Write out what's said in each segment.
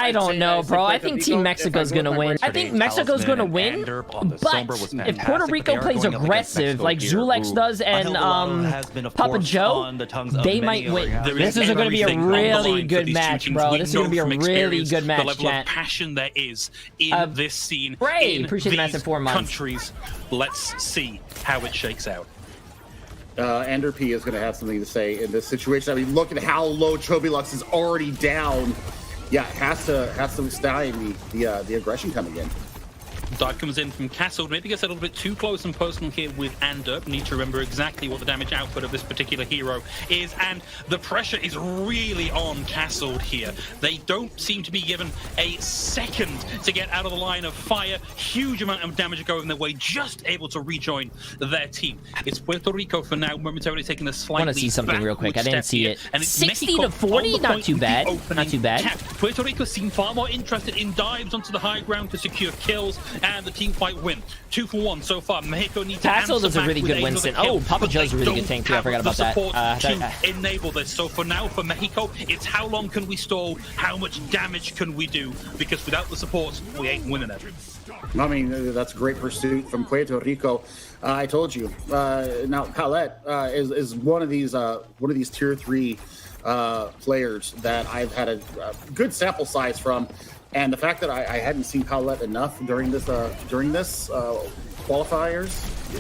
I don't know, bro. I think Team Mexico's gonna win. I think Mexico's gonna win, but if Puerto Rico plays aggressive like Zulex does and Papa Joe, they might win. This is gonna be a really good match, bro. This is gonna be a really good match, chat. The level of passion there is in this scene. Great, appreciate the massive 4 months. Countries. Let's see how it shakes out. Ender P is going to have something to say in this situation. I mean, look at how low Chobilux is already down. Yeah, has to stay the aggression coming in. Dive comes in from Castle. Maybe gets a little bit too close and personal here with Anderp. Need to remember exactly what the damage output of this particular hero is, and the pressure is really on Castle here. They don't seem to be given a second to get out of the line of fire. Huge amount of damage going their way, just able to rejoin their team. It's Puerto Rico for now, momentarily taking a slightly I want to see something real quick. I didn't see it. And it's 60 to 40, not too bad. Not too bad. Puerto Rico seem far more interested in dives onto the high ground to secure kills, and the team fight win. 2 for 1 so far. Mexico needs to answer does a really good Winston. Oh, Papa Joe's a really good tank too. I forgot about that. To enable this. So for now, for Mexico, it's how long can we stall? How much damage can we do? Because without the support, we ain't winning it. I mean, that's a great pursuit from Puerto Rico. I told you. Now, Palette is one of these tier 3 players that I've had a good sample size from. And the fact that I hadn't seen Paulette enough during this qualifiers,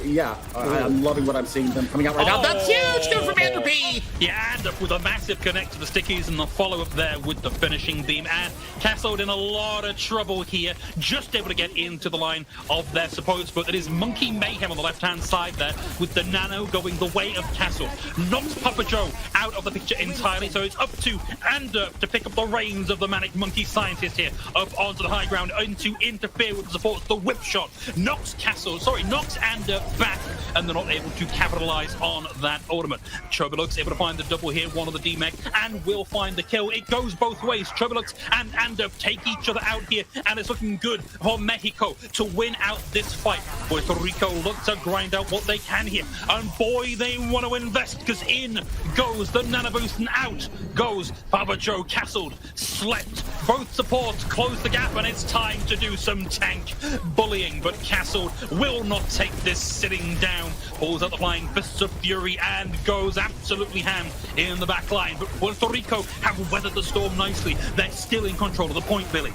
yeah, I'm loving what I'm seeing them coming out right now. That's huge! Good from Andrew P! Yeah, and with a massive connect to the stickies and the follow-up there with the finishing beam. And Castle in a lot of trouble here, just able to get into the line of their supports. But it is Monkey Mayhem on the left-hand side there, with the Nano going the way of Castle. Knocks Papa Joe out of the picture entirely, so it's up to Anderp to pick up the reins of the Manic Monkey Scientist here, up onto the high ground, and to interfere with the supports. The whip shot knocks Anderp back, and they're not able to capitalize on that ultimate. Chobilux able to find the double here, one of the D-Mech, and will find the kill. It goes both ways. Chobilux and Anderp take each other out here, and it's looking good for Mexico to win out this fight. Puerto Rico look to grind out what they can here, and boy, they want to invest, because in goes the Nano Boost, and out goes Papa Joe. Castled, slept, both supports close the gap, and it's time to do some tank bullying, but Castled will not take this sitting down. Pulls out the flying fists of fury and goes absolutely ham in the back line, but Puerto Rico have weathered the storm nicely. They're still in control of the point, Billy.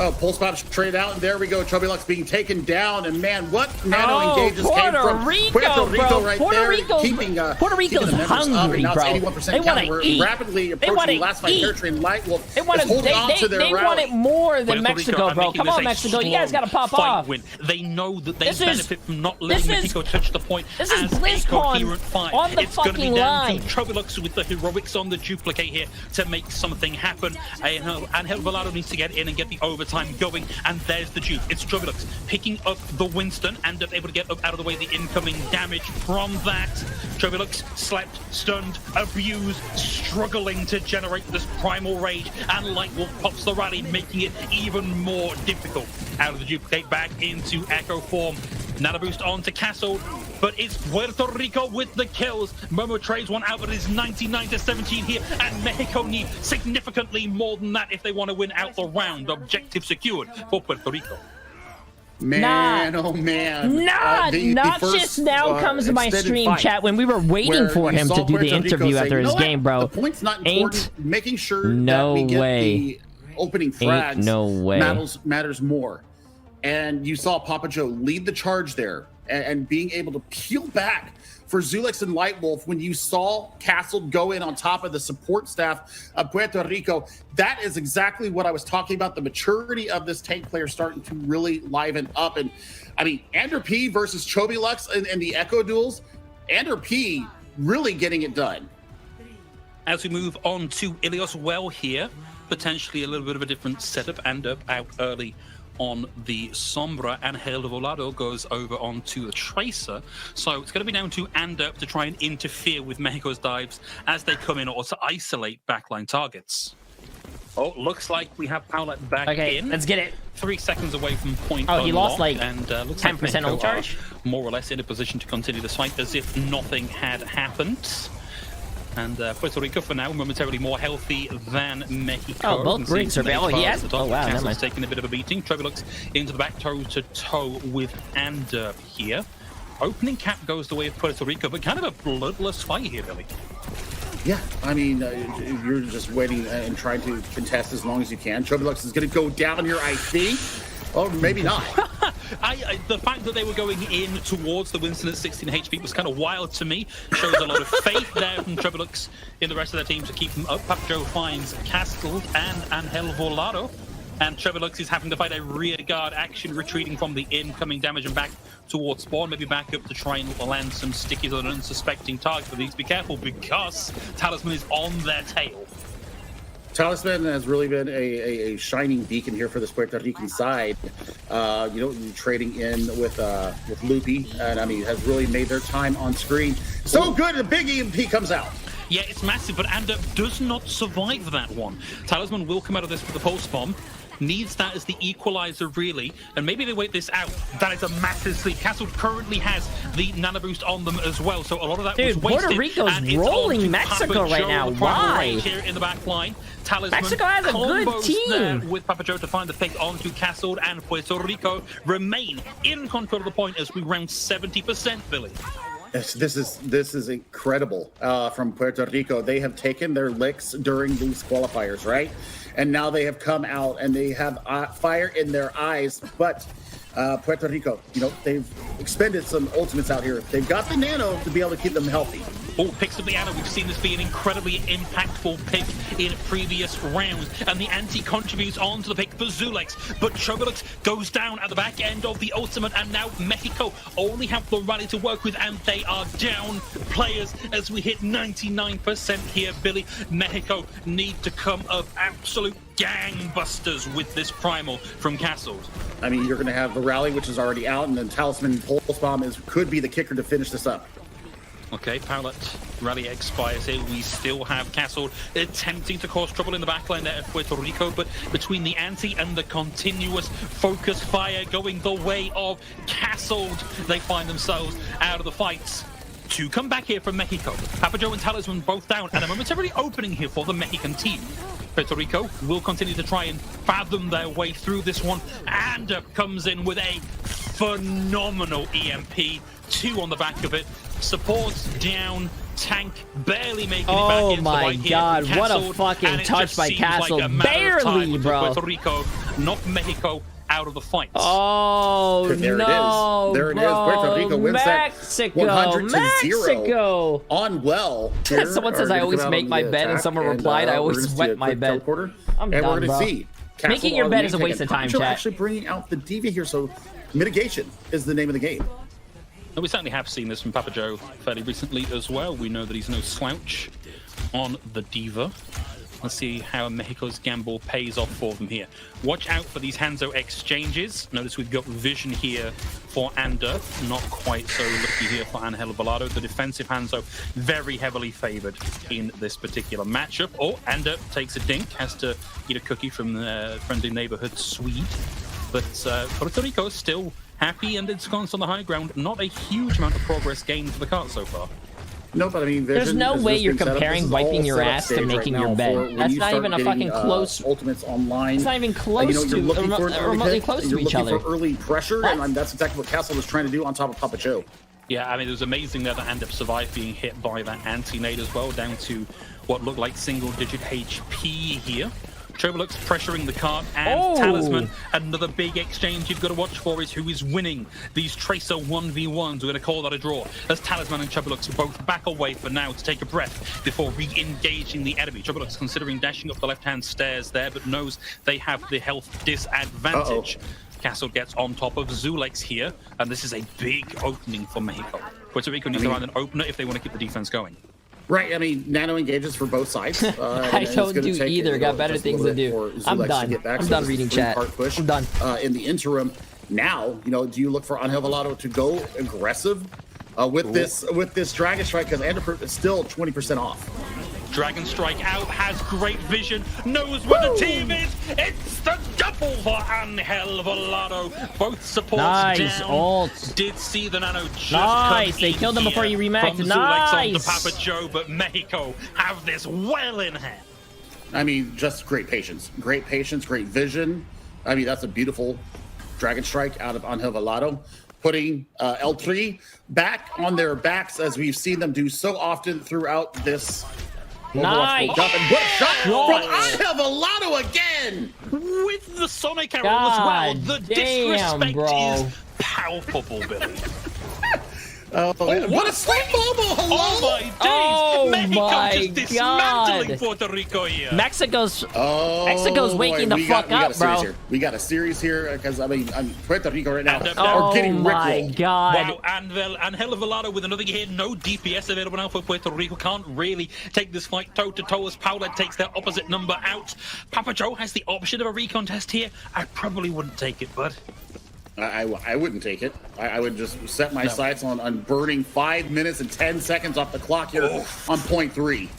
Oh, Pulse Pouch trade out, and there we go. Chobilux being taken down, and man, what nano engages came from Puerto Rico right there, keeping Puerto Rico's hungry, bro. They want to eat. Rapidly approaching the last fight territory, and Light Wolf they want it more than Mexico, bro. Come on, Mexico, you guys got to pop off. Win. They know that they benefit from not letting Mexico touch the point. This is BlizzCon on the fucking line. Chobilux with the heroics on the duplicate here to make something happen. Angel Volado needs to get in and get the overtime going, and there's the dupe. It's Chobilux picking up the Winston and able to get up out of the way the incoming damage from that. Chobilux slept, stunned, abused, struggling to generate this primal rage, and Light Wolf pops the rally, making it even more difficult. Out of the duplicate back into Echo form. Nano Boost on to Castle, but it's Puerto Rico with the kills. Momo trades one out, but it is 99-17 here, and Mexico need significantly more than that if they want to win out the round. Objective secured for Puerto Rico. Man, oh man. Not just now comes to my stream chat when we were waiting for him to do the interview after his game, bro. The point's not important. Making sure no that we get way. The opening frags no way. matters more. And you saw Papa Joe lead the charge there, and being able to peel back for Zulex and Light Wolf when you saw Castle go in on top of the support staff of Puerto Rico. That is exactly what I was talking about. The maturity of this tank player starting to really liven up. And I mean, Andrew P versus Chobilux and the Echo duels, Andrew P really getting it done. As we move on to Ilios Well here, potentially a little bit of a different setup. Anderp out early on the Sombra, and Angel Volado goes over onto the Tracer. So it's going to be down to Anderp to try and interfere with Mexico's dives as they come in, or to isolate backline targets. Oh, looks like we have Paulette back in. Let's get it. 3 seconds away from point. Oh, he lost like and looks 10% like on charge. More or less in a position to continue this fight as if nothing had happened. And Puerto Rico, for now, momentarily more healthy than Mexico. Oh, both bricks are... Oh, he has... Oh, wow, never mind. Taking a bit of a beating. Trebulux into the back, toe-to-toe with Ander here. Opening cap goes the way of Puerto Rico, but kind of a bloodless fight here, Billy. Yeah, I mean, you're just waiting and trying to contest as long as you can. Trebulux is going to go down here, I think. Or maybe not. The fact that they were going in towards the Winston at 16 HP was kind of wild to me. Shows a lot of faith there from Trebulux in the rest of their team to keep them up. Papajo finds Castle and Angel Volado. And Trebulux is having to fight a rear guard action, retreating from the incoming damage and back towards spawn. Maybe back up to try and land some stickies on an unsuspecting target. But please be careful because Talisman is on their tail. Talisman has really been a shining beacon here for this Puerto Rican side. Trading in with Loopy, and I mean, has really made their time on screen so good. The big EMP comes out. Yeah, it's massive, but Ander does not survive that one. Talisman will come out of this with the pulse bomb. Needs that as the equalizer, really, and maybe they wait this out. That is a massive sleep. Castle currently has the nano boost on them as well, so a lot of that was wasted. Puerto Rico's rolling Mexico right now. Why? Here in the back line, Talisman Mexico has a good team with Papajo to find the pick onto Castle, and Puerto Rico remain in control of the point as we round 70%, Billy. This is incredible from Puerto Rico. They have taken their licks during these qualifiers, right? And now they have come out and they have fire in their eyes. But Puerto Rico, they've expended some ultimates out here. They've got the nano to be able to keep them healthy. Oh, picks up the Ana. We've seen this be an incredibly impactful pick in previous rounds. And the anti contributes onto the pick for Zulex. But Trebulux goes down at the back end of the ultimate. And now Mexico only have the rally to work with. And they are down players as we hit 99% here, Billy. Mexico need to come up absolute gangbusters with this primal from Castles. I mean, you're going to have the rally, which is already out. And then Talisman Pulse Bomb could be the kicker to finish this up. Okay, Powlet rally expires here. We still have Castle attempting to cause trouble in the backline there at Puerto Rico, but between the anti and the continuous focus fire going the way of Castle, they find themselves out of the fights. To come back here from Mexico. Papajo and Talisman both down, and a momentary opening here for the Mexican team. Puerto Rico will continue to try and fathom their way through this one, and comes in with a phenomenal EMP, 2 on the back of it. Support down, tank barely making it back into the white here. Oh my god, what a fucking touch by Castle. Barely, bro. Puerto Rico knocked Mexico out of the fight. Oh, there no, it is. There bro. it is. Puerto Rico wins Mexico, that 100 to 0 Mexico. on well. Someone says I always make my bed, and someone replied I always wet my bed. I'm done, we're going to bro. see. Making your bed is a waste of time, chat. Actually bringing out the diva here, so mitigation is the name of the game. And we certainly have seen this from Papajo fairly recently as well. We know that he's no slouch on the diva. Let's see how Mexico's gamble pays off for them here. Watch out for these Hanzo exchanges. Notice we've got vision here for Ander. Not quite so lucky here for Angel Volado. The defensive Hanzo very heavily favored in this particular matchup. Oh, Ander takes a dink. Has to eat a cookie from the friendly neighborhood Swede. But Puerto Rico is still happy and ensconced on the high ground. Not a huge amount of progress gained for the cart so far. No, but I mean, there's no way you're comparing wiping your ass to making your bed. That's not even a fucking close. Ultimates online. It's not even close to remotely close to each other. You're looking for early pressure, and that's exactly what Castle was trying to do on top of Papajo. Yeah, I mean, it was amazing there that Andep survived being hit by that anti-nade as well, down to what looked like single-digit HP here. Trebulux pressuring the cart, and Talisman, another big exchange you've got to watch for is who is winning these Tracer 1v1s. We're going to call that a draw, as Talisman and Trebulux both back away for now to take a breath before re-engaging the enemy. Trebulux considering dashing up the left-hand stairs there, but knows they have the health disadvantage. Castle gets on top of Zulex here, and this is a big opening for Mexico. Puerto Rico needs to find an opener if they want to keep the defense going. Right, I mean, nano engages for both sides. I don't do either. Got better things to do. I'm done. I'm done reading chat. I'm done. In the interim, now, do you look for Angel Volado to go aggressive with this Dragon Strike? Because Anderpert is still 20% off. Dragon Strike out, has great vision, knows where the team is. It's the double for Angel Volado. Both supports Nice down. ult. Did see the Nano just Nice. come They in killed him before here you remaxed. from Zulex Nice. onto Papa Joe, but Mexico have this well in hand. I mean, just great patience, great vision. I mean, that's a beautiful Dragon Strike out of Angel Volado, putting L3 back on their backs as we've seen them do so often throughout this Overwatch World Cup. And what a shot from Angel Volado again! With the Sonic arrow as well. The disrespect is palpable, Billy. What a sweet Momo! Hello! Oh my days! Oh Mexico my just dismantling Puerto Rico here. Mexico's waking the fuck up, bro. We got a series here because I mean, Puerto Rico right now Oh are getting my rickrolled. god! Wow, Angel Volado with another hit. No DPS available now for Puerto Rico. Can't really take this fight toe-to-toe as Paula takes their opposite number out. Papa Joe has the option of a recon test here. I probably wouldn't take it, bud. I wouldn't take it. I would just set my sights on burning 5 minutes and 10 seconds off the clock here on point 3.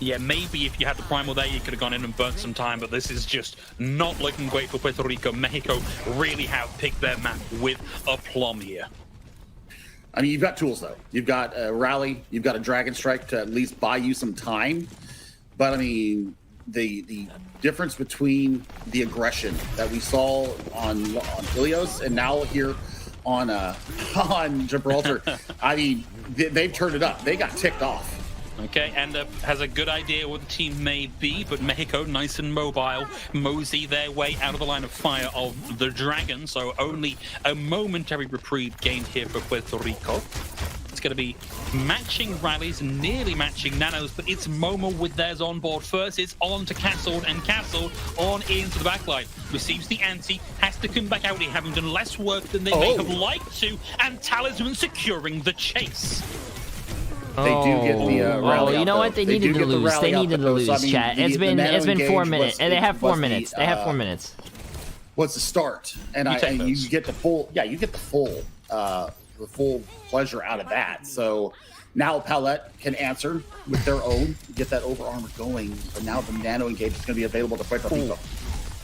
Yeah, maybe if you had the primal there, you could have gone in and burnt some time, but this is just not looking great for Puerto Rico. Mexico really have picked their map with aplomb here. I mean, you've got tools, though. You've got a rally, you've got a Dragon Strike to at least buy you some time. But, I mean, the difference between the aggression that we saw on Ilios and now here on Gibraltar, I mean, they've turned it up. They got ticked off. Okay, and has a good idea what the team may be, but Mexico, nice and mobile, mosey their way out of the line of fire of the Dragon, so only a momentary reprieve gained here for Puerto Rico. It's going to be matching rallies, nearly matching nanos, but it's Momo with theirs on board first. It's on to Castle, and Castle on into the backline. Receives the anti, has to come back out here, having done less work than they may have liked to, and Talisman securing the chase. They do get the rally. You know what? They needed to lose. They needed to lose, chat. It's been 4 minutes, and they have 4 minutes. They have 4 minutes. What's the start? And you get the full. Yeah, you get the full pleasure out of that. So now Palette can answer with their own, get that over armor going. But now the nano engage is going to be available to Puerto Rico.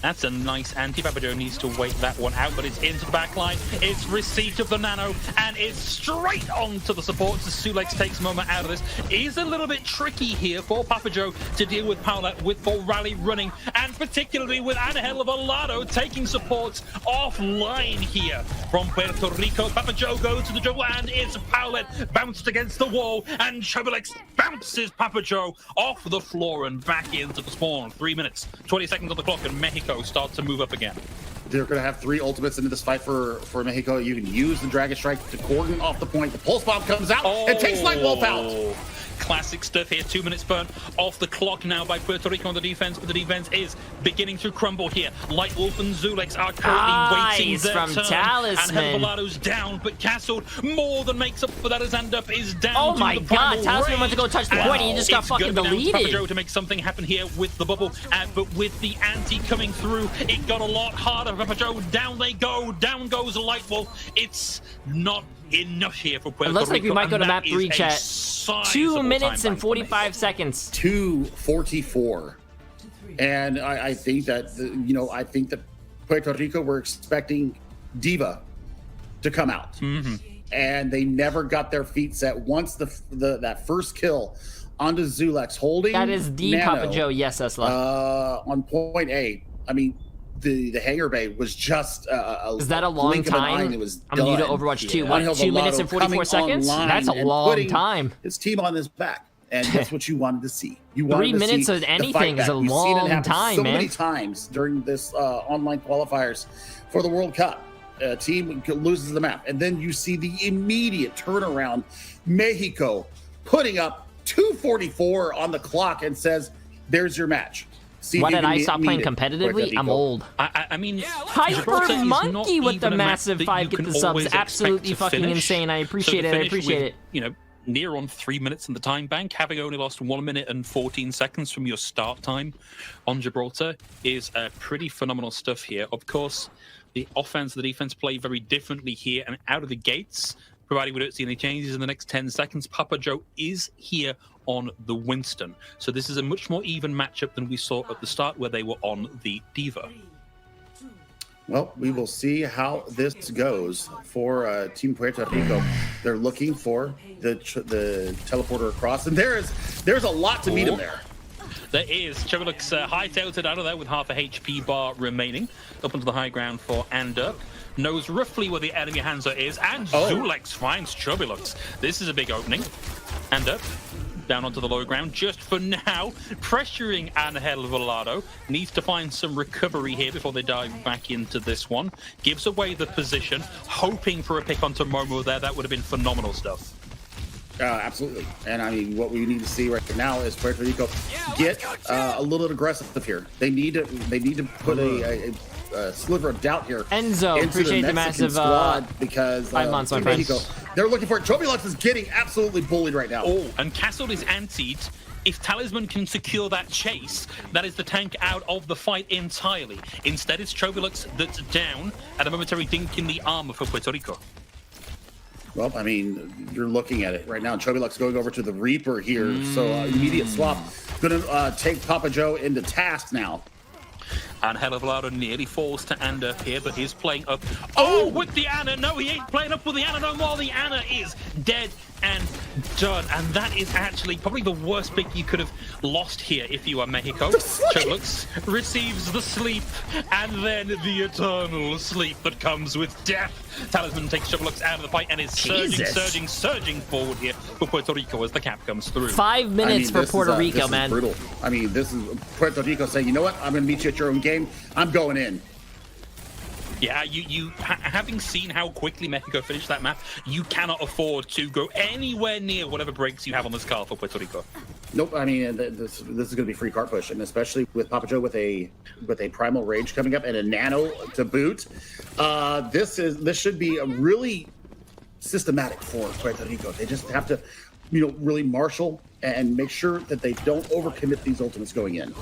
That's a nice anti. Papa Joe needs to wait that one out, but it's into the back line. It's receipt of the nano, and it's straight on to the supports as Zulex takes Momo out of this. Is a little bit tricky here for Papa Joe to deal with Paula with full rally running, and particularly with Angel Volado taking supports offline here from Puerto Rico. Papa Joe goes to the jungle, and it's Paulette bounced against the wall, and Chobolex bounces Papa Joe off the floor and back into the spawn. 3 minutes, 20 seconds on the clock, and Mexico start to move up again. They're going to have 3 ultimates into this fight for Mexico. You can use the Dragon Strike to cordon off the point. The Pulse Bomb comes out and takes Nightwolf out. Classic stuff here. 2 minutes burn off the clock now by Puerto Rico on the defense, but the defense is beginning to crumble here. Lightwolf and Zulex are currently waiting their turn. Talisman. And Volado's down, but Castle more than makes up for that as End Up is down. Oh my god, Talisman went to go touch the point and he just got fucking deleted. Papa Joe to make something happen here with the bubble, but with the anti coming through, it got a lot harder. Papa Joe, down they go, down goes Lightwolf. It's not enough here for Puerto Rico. It looks like we might go to map 3, chat. 2 minutes and 45 seconds. 2:44, and I think that I think that Puerto Rico were expecting Diva to come out, and they never got their feet set. Once that first kill onto Zulex holding that is the nano, Papa Joe. Yes, that's left. on point A. I mean, the hangar bay was just is that a long time? It was I'm new to Overwatch 2. What, 2 minutes and 44 seconds? That's a long time. His team on his back, and that's what you wanted to see. You 3 minutes of anything is a long time, so man. many times during this online qualifiers for the World Cup. A team loses the map, and then you see the immediate turnaround. Mexico putting up 2:44 on the clock and says, "There's your match." Why did I stop playing competitively? I'm old. I mean, Hyper Monkey with the massive 5 get the subs. Absolutely fucking insane. I appreciate it. I appreciate it. You know, near on 3 minutes in the time bank, having only lost 1 minute and 14 seconds from your start time on Gibraltar is pretty phenomenal stuff here. Of course, the offense and the defense play very differently here, and out of the gates, providing we don't see any changes in the next 10 seconds, Papa Joe is here on the Winston. So this is a much more even matchup than we saw at the start where they were on the Diva. Well, we will see how this goes for Team Puerto Rico. They're looking for the teleporter across, and there's a lot to meet him there. There is. Chobilux high tilted out of there with half a HP bar remaining. Up onto the high ground for Ander. Knows roughly where the enemy Hanzo is, and Zulex finds Chobilux. This is a big opening. Ander down onto the low ground just for now, pressuring Angel Volado. Needs to find some recovery here before they dive back into this one. Gives away the position, hoping for a pick onto Momo there. That would have been phenomenal stuff. Absolutely. And I mean, what we need to see right now is Puerto Rico get a little bit aggressive here. They need to put a sliver of doubt here. Enzo, into appreciate the massive squad because 5 months, my friend. Mexico, they're looking for it. Chobilux is getting absolutely bullied right now. Oh, and Castle is antied. If Talisman can secure that chase, that is the tank out of the fight entirely. Instead, it's Chobilux that's down at a momentary dink in the armor for Puerto Rico. Well, I mean, you're looking at it right now. Chobilux going over to the Reaper here. So immediate swap. Going to take Papa Joe into task now. And Volado nearly falls to Ander here, but he's playing up. Oh, with the Ana. No, he ain't playing up with the Ana no more. The Ana is dead and done. And that is actually probably the worst pick you could have lost here if you are Mexico. Chobilux receives the sleep and then the eternal sleep that comes with death. Talisman takes Chobilux out of the fight and is surging forward here for Puerto Rico as the cap comes through. 5 minutes for Puerto Rico, man. Brutal. I mean, this is Puerto Rico saying, you know what? I'm going to meet you at your own game. I'm going in. Yeah, having seen how quickly Mexico finished that map, you cannot afford to go anywhere near whatever breaks you have on this card for Puerto Rico. Nope. I mean, this is going to be free cart push, and especially with Papa Joe with a primal rage coming up and a nano to boot. This should be a really systematic for Puerto Rico. They just have to, really marshal and make sure that they don't overcommit these ultimates going in.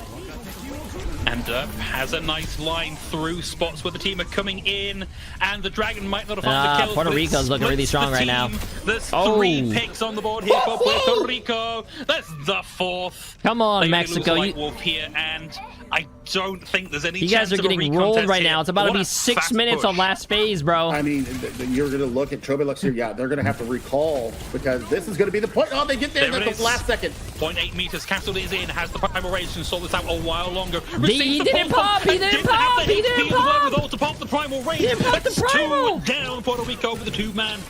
And has a nice line through spots where the team are coming in, and the Dragon might not have found the kills. Puerto Rico's looking really strong right now. There's 3 picks on the board here for Puerto Rico. That's the 4th. Come on, Mexico. White Wolf here, and I don't think there's any You chance guys are getting rolled right now. It's about to be 6 minutes on last phase, bro. I mean, you're going to look at Chobilux here. Yeah, they're going to have to recall because this is going to be the point. Oh, they get there at the last second. 0.8 meters. Castle is in, has the primal rage and saw this out a while longer. He didn't pop. He didn't pop. He didn't pop. With all to pop the primal rage. That's 2 down. Puerto Rico with the 2-man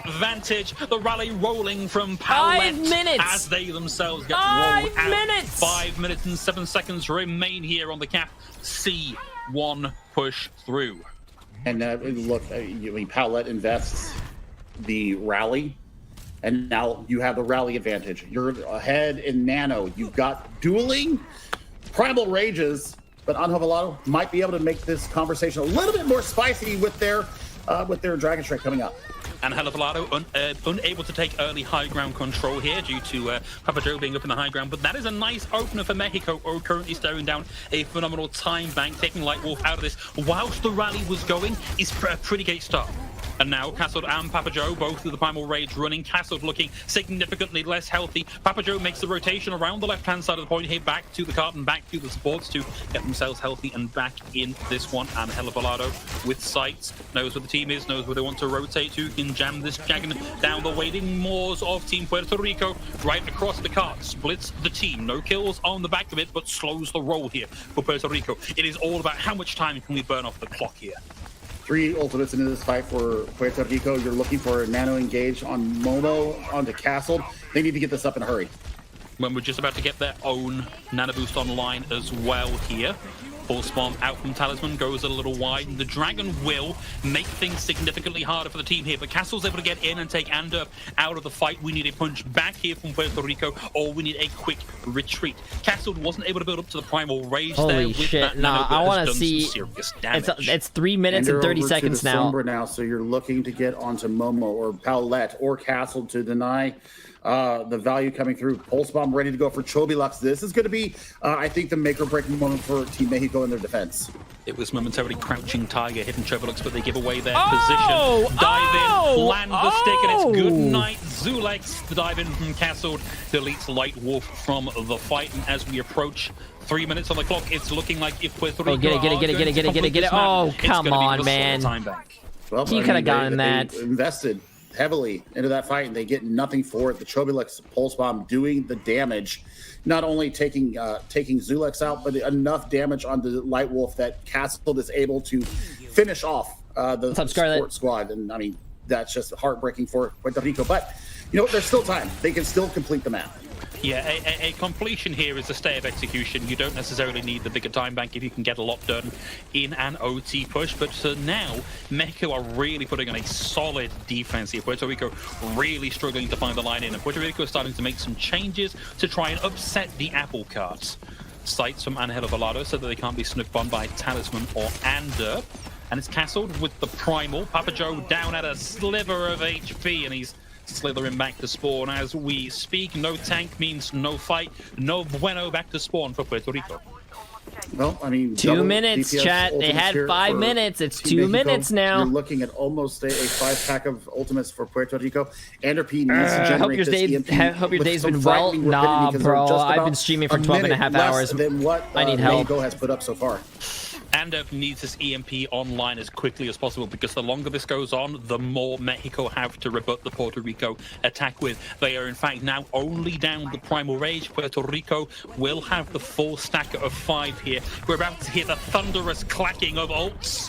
advantage. The rally rolling from Paulette 5 minutes as they themselves get 5 rolled out. minutes. 5 minutes and 7 seconds remain here on the cap. C1 push through. And look, Paulette invests the rally, and now you have the rally advantage. You're ahead in nano. You've got dueling primal rages, but Angel Volado might be able to make this conversation a little bit more spicy with their Dragon Strike coming up. And Volado unable to take early high ground control here due to Papa Joe being up in the high ground. But that is a nice opener for Mexico, who are currently staring down a phenomenal time bank, taking Light Wolf out of this. Whilst the rally was going, is a pretty great start. And now Castle and Papa Joe, both with the primal rage running. Castle looking significantly less healthy. Papa Joe makes the rotation around the left-hand side of the point here, back to the cart and back to the supports to get themselves healthy and back in this one. And Volado with sights, knows where the team is, knows where they want to rotate to, can jam this dragon down the waiting moors of Team Puerto Rico, right across the cart, splits the team. No kills on the back of it, but slows the roll here for Puerto Rico. It is all about how much time can we burn off the clock here. 3 ultimates into this fight for Puerto Rico. You're looking for a nano engage on Momo onto Castle. They need to get this up in a hurry. When we're just about to get their own nano boost online as well here. Full spawn out from Talisman, goes a little wide, and the Dragon will make things significantly harder for the team here, but Castle's able to get in and take Ander out of the fight. We need a punch back here from Puerto Rico, or we need a quick retreat. Castle wasn't able to build up to the primal rage there. Holy with shit, that nah, I want to see, it's 3 minutes and 30 seconds now. Now. So you're looking to get onto Momo or Paulette or Castle to deny the value coming through. Pulse Bomb ready to go for Chobilux. This is going to be, I think, the make or break moment for Team Mexico in their defense. It was momentarily Crouching Tiger, hidden Trevorlux, but they give away their position. Dive in, land the stick, and it's good night. Zulex, the dive in from Castled, deletes Light Wolf from the fight. And as we approach 3 minutes on the clock, it's looking like if Puerto Rico get it. Oh, come on, man. Well, You could have gotten that. They invested heavily into that fight, and they get nothing for it. The Trevorlux Pulse Bomb doing the damage, not only taking Zulex out, but enough damage on the Light Wolf that Castled is able to finish off the support squad. And I mean, that's just heartbreaking for Puerto Rico. But you know, there's still time. They can still complete the map. Yeah, a completion here is a stay of execution. You don't necessarily need the bigger time bank if you can get a lot done in an OT push. But now, Mexico are really putting on a solid defense here. Puerto Rico really struggling to find the line in. And Puerto Rico is starting to make some changes to try and upset the apple carts. Sights from Angel Volado so that they can't be snuffed on by Talisman or Ander. And it's Castled with the Primal. Papa Joe down at a sliver of HP, and he's slithering back to spawn as we speak. No tank means no fight. No bueno back to spawn for Puerto Rico. Well, I mean, 2 minutes, DPS chat. They had 5 minutes. It's 2 minutes now. You're looking at almost a 5-pack of ultimates for Puerto Rico. Ander P needs to generate hope your day's been well. Nah, bro. I've been streaming for 12 and a half hours. Than what I need help. Mexico has put up so far. Ander needs this EMP online as quickly as possible, because the longer this goes on, the more Mexico have to rebut the Puerto Rico attack with. They are in fact now only down the Primal Rage. Puerto Rico will have the full stack of 5 here. We're about to hear the thunderous clacking of ults.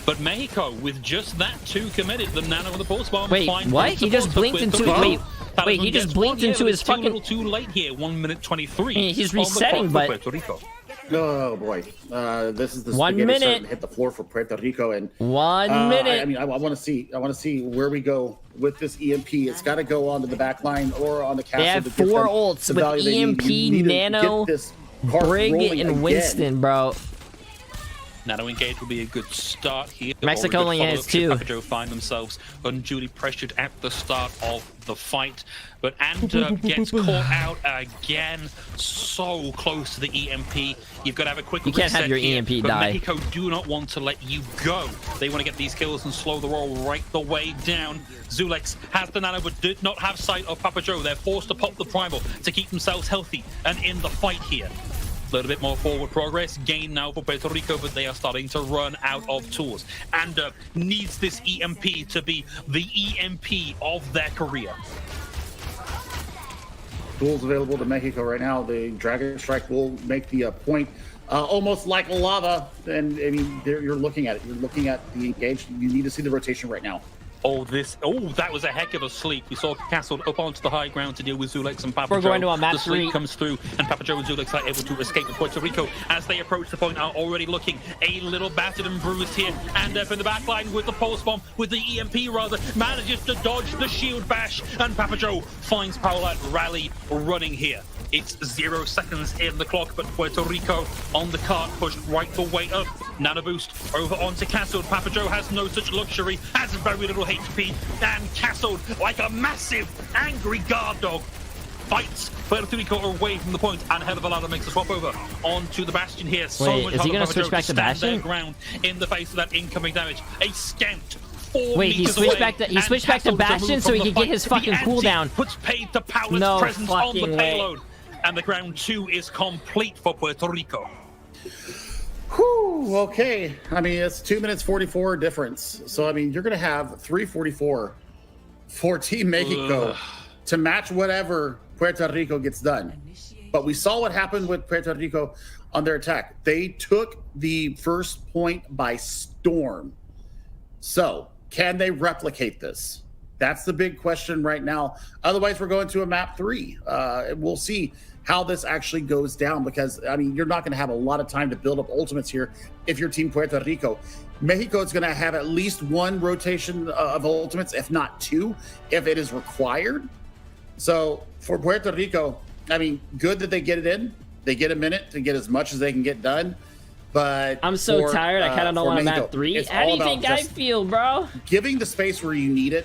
But Mexico, with just that 2 committed, the Nano and the Pulse Bomb. Wait, what? He just blinked into it. Wait, he just blinked into his fucking... A little too late here, 1 minute 23. He's resetting, but... Puerto Rico. Oh boy, this is the 1 minute starting to hit the floor for Puerto Rico, and 1 minute. I mean, I want to see where we go with this EMP. It's got to go onto the back line or on the castle. They have 4 ults with EMP, Nano, Brig, and Winston, bro. Nano engage will be a good start here. Mexico only has 2. Papa Joe find themselves unduly pressured at the start of the fight, but Ander gets caught out again. So close to the EMP. You've got to have a quick reset. You can't have your EMP here, but die. Mexico do not want to let you go. They want to get these kills and slow the roll right the way down. Zulex has the Nano but did not have sight of Papa Joe. They're forced to pop the Primal to keep themselves healthy and in the fight here. A little bit more forward progress gain now for Puerto Rico, but they are starting to run out of tools. Ander needs this EMP to be the EMP of their career. Tools available to Mexico right now. The Dragon Strike will make the point almost like lava. And I mean, you're looking at it. You're looking at the engage. You need to see the rotation right now. Oh, that was a heck of a sleep. We saw Castle up onto the high ground to deal with Zulex and Papa Joe. We're going to a map 3. The sleep comes through, and Papa Joe and Zulex are able to escape. Puerto Rico, as they approach the point, are already looking a little battered and bruised here. And up in the back line with the Pulse Bomb, with the EMP rather, manages to dodge the shield bash, and Papa Joe finds Paula Rally running here. It's 0 seconds in the clock, but Puerto Rico on the cart, pushed right the way up. Nano boost over onto Castled. Papa Joe has no such luxury, has very little HP, and Castled, like a massive, angry guard dog, fights Puerto Rico away from the point, and Angel Volado makes a swap over onto the Bastion here. Wait, is he going to switch back to Bastion? Ground in the face of that incoming damage. A scant. Wait, he switched back to Bastion so he could get his fucking cooldown. Puts paid to Paula's presence on the payload. And the round 2 is complete for Puerto Rico. Whew, okay. I mean, it's 2 minutes 44 difference. So, I mean, you're going to have 3:44 for Team Mexico to match whatever Puerto Rico gets done. But we saw what happened with Puerto Rico on their attack. They took the first point by storm. So, can they replicate this? That's the big question right now. Otherwise, we're going to a map 3. We'll see how this actually goes down, because, I mean, you're not going to have a lot of time to build up ultimates here if you're Team Puerto Rico. Mexico is going to have at least 1 rotation of ultimates, if not 2, if it is required. So for Puerto Rico, I mean, good that they get it in. They get a minute to get as much as they can get done. But I'm so tired. I kind of don't want to map 3. How do you think I feel, bro? Giving the space where you need it,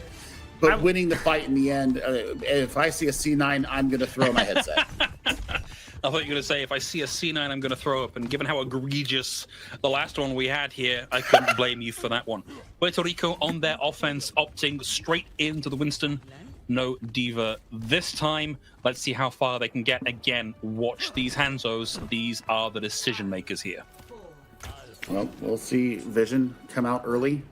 but winning the fight in the end. If I see a C9, I'm going to throw my headset. I thought you were going to say, if I see a C9, I'm going to throw up. And given how egregious the last one we had here, I couldn't blame you for that one. Puerto Rico on their offense, opting straight into the Winston. No Diva this time. Let's see how far they can get. Again, watch these Hanzos. These are the decision makers here. Well, we'll see Vision come out early.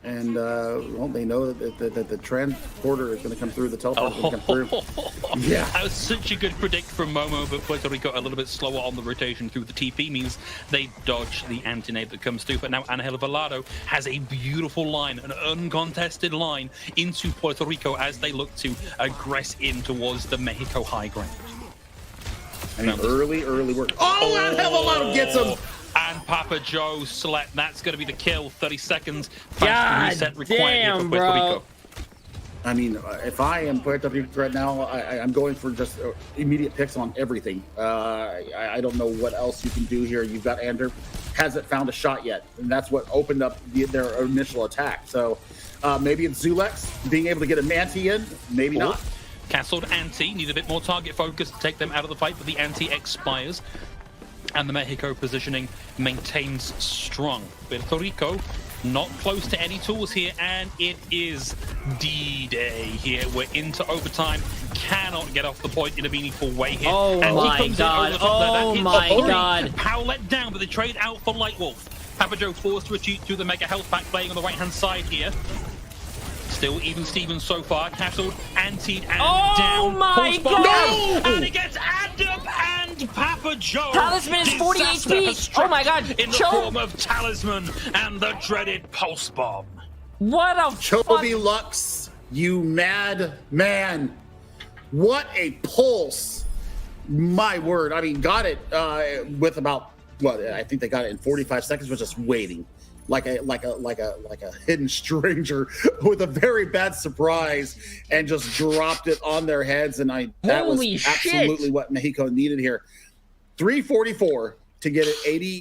And, well, they know that the transporter is going to come through, the teleporter is going to come through. Yeah. That was such a good predict from Momo, but Puerto Rico a little bit slower on the rotation through the TP means they dodge the anti-nade that comes through. But now Angel Velado has a beautiful line, an uncontested line into Puerto Rico as they look to aggress in towards the Mexico high ground. I mean, early work. Oh, Angel Velado gets him! And Papa Joe select. That's going to be the kill. 30 seconds. God reset required damn, for Puerto Rico. I mean, if I am Puerto Rico right now, I'm going for just immediate picks on everything. I don't know what else you can do here. You've got Ander, hasn't found a shot yet, and that's what opened up their initial attack. So maybe it's Zulex being able to get a Manti in, maybe not. Castled Anti, need a bit more target focus to take them out of the fight, but the Anti expires. And the Mexico positioning maintains strong. Puerto Rico not close to any tools here, and it is D-Day here. We're into overtime. Cannot get off the point in a meaningful way here. Oh my god. Oh my god. Powlett down, but they trade out for Lightwolf. Papa Joe forced to retreat through the Mega Health Pack playing on the right-hand side here. Still even Steven so far. Castled, antied, and down. Oh my god! No! And he gets added up, and Papa Joe. Talisman is 40 HP. Oh my god! In the form of Talisman and the dreaded Pulse Bomb. What a Chobi Lux, you mad man! What a pulse! My word! I mean, got it with about what? I think they got it in 45 seconds. Was just waiting. Like a hidden stranger with a very bad surprise and just dropped it on their heads. And that was absolutely what Mexico needed here. 344 to get it 80,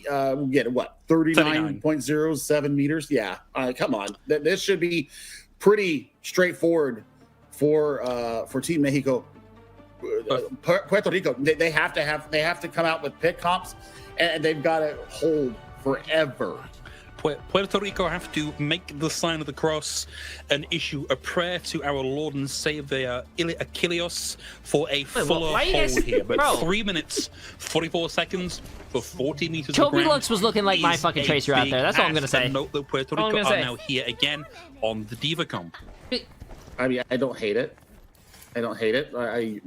get it what? 39.07 meters. Yeah. Come on. This should be pretty straightforward for Team Mexico. Puerto Rico, they have to come out with pick comps, and they've got to hold forever. Puerto Rico have to make the sign of the cross and issue a prayer to our Lord and Savior Achilles for a fuller hold here. But 3 minutes, 44 seconds for 40 meters of ground. Chobi Lux was looking like my fucking tracer out there. That's all I'm going to say. Note that Puerto Rico are now here again on the Diva comp. I mean, I don't hate it.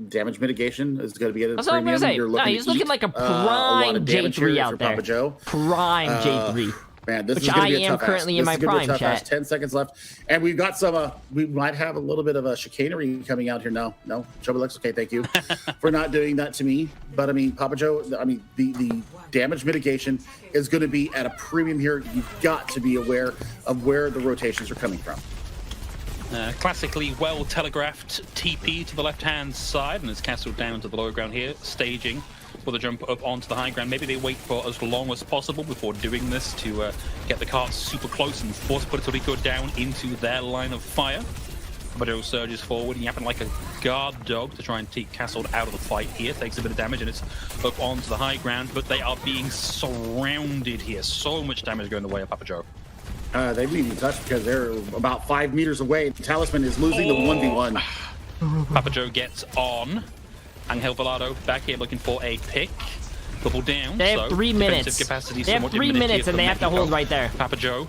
Damage mitigation is going to be at a That's all I'm premium. going to say. You're No, he's looking like a prime J3 out there. Papa Joe. Prime J3. Man, this Which is going to I be a am tough currently ass. in my prime, chat. 10 seconds left. And we've got some, we might have a little bit of a chicanery coming out here. No, Chobi Lux, okay, thank you for not doing that to me. But I mean, Papa Joe, I mean, the damage mitigation is going to be at a premium here. You've got to be aware of where the rotations are coming from. Classically well telegraphed TP to the left-hand side, and it's castled down to the lower ground here, staging for the jump up onto the high ground. Maybe they wait for as long as possible before doing this to get the carts super close and force Puerto Rico down into their line of fire. But surges forward, yapping like a guard dog to try and take Castled out of the fight here. Takes a bit of damage, and it's up onto the high ground, but they are being surrounded here. So much damage going the way of Papa Joe. They need to be touched because they're about 5 meters away. Talisman is losing the 1v1. Papa Joe gets on. Angel Velado back here looking for a pick. Double down. They have 3 minutes. They have 3 minutes, and they have to hold right there. Papa Joe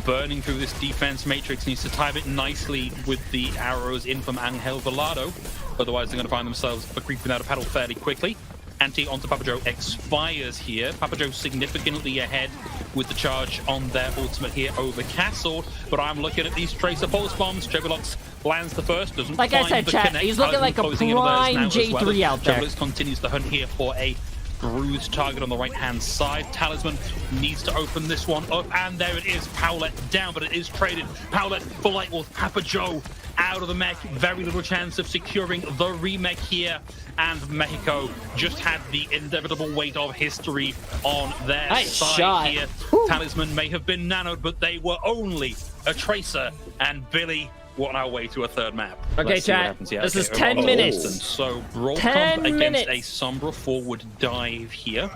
burning through this defense matrix, needs to time it nicely with the arrows in from Angel Velado. Otherwise, they're going to find themselves creeping out of paddle fairly quickly. Anti onto Papa Joe expires here. Papa Joe significantly ahead with the charge on their ultimate here over Castle. But I'm looking at these tracer pulse bombs. Chobi Lux lands the first, doesn't like I said, chat, he's looking like a prime J3 out there. Chobi Lux continues to hunt here for a bruised target on the right-hand side. Talisman needs to open this one up, and there it is. Powlett down, but it is traded. Powlett for Lightwolf. Papa Joe out of the mech. Very little chance of securing the remech here. And Mexico just had the inevitable weight of history on their side here. Talisman may have been nanoed, but they were only a tracer, and Billy on our way to a third map. Okay, Let's see what chat. happens here. This is Okay, 10 Overwatch minutes. Boston. So roll 10 comp against minutes. a Sombra forward dive here.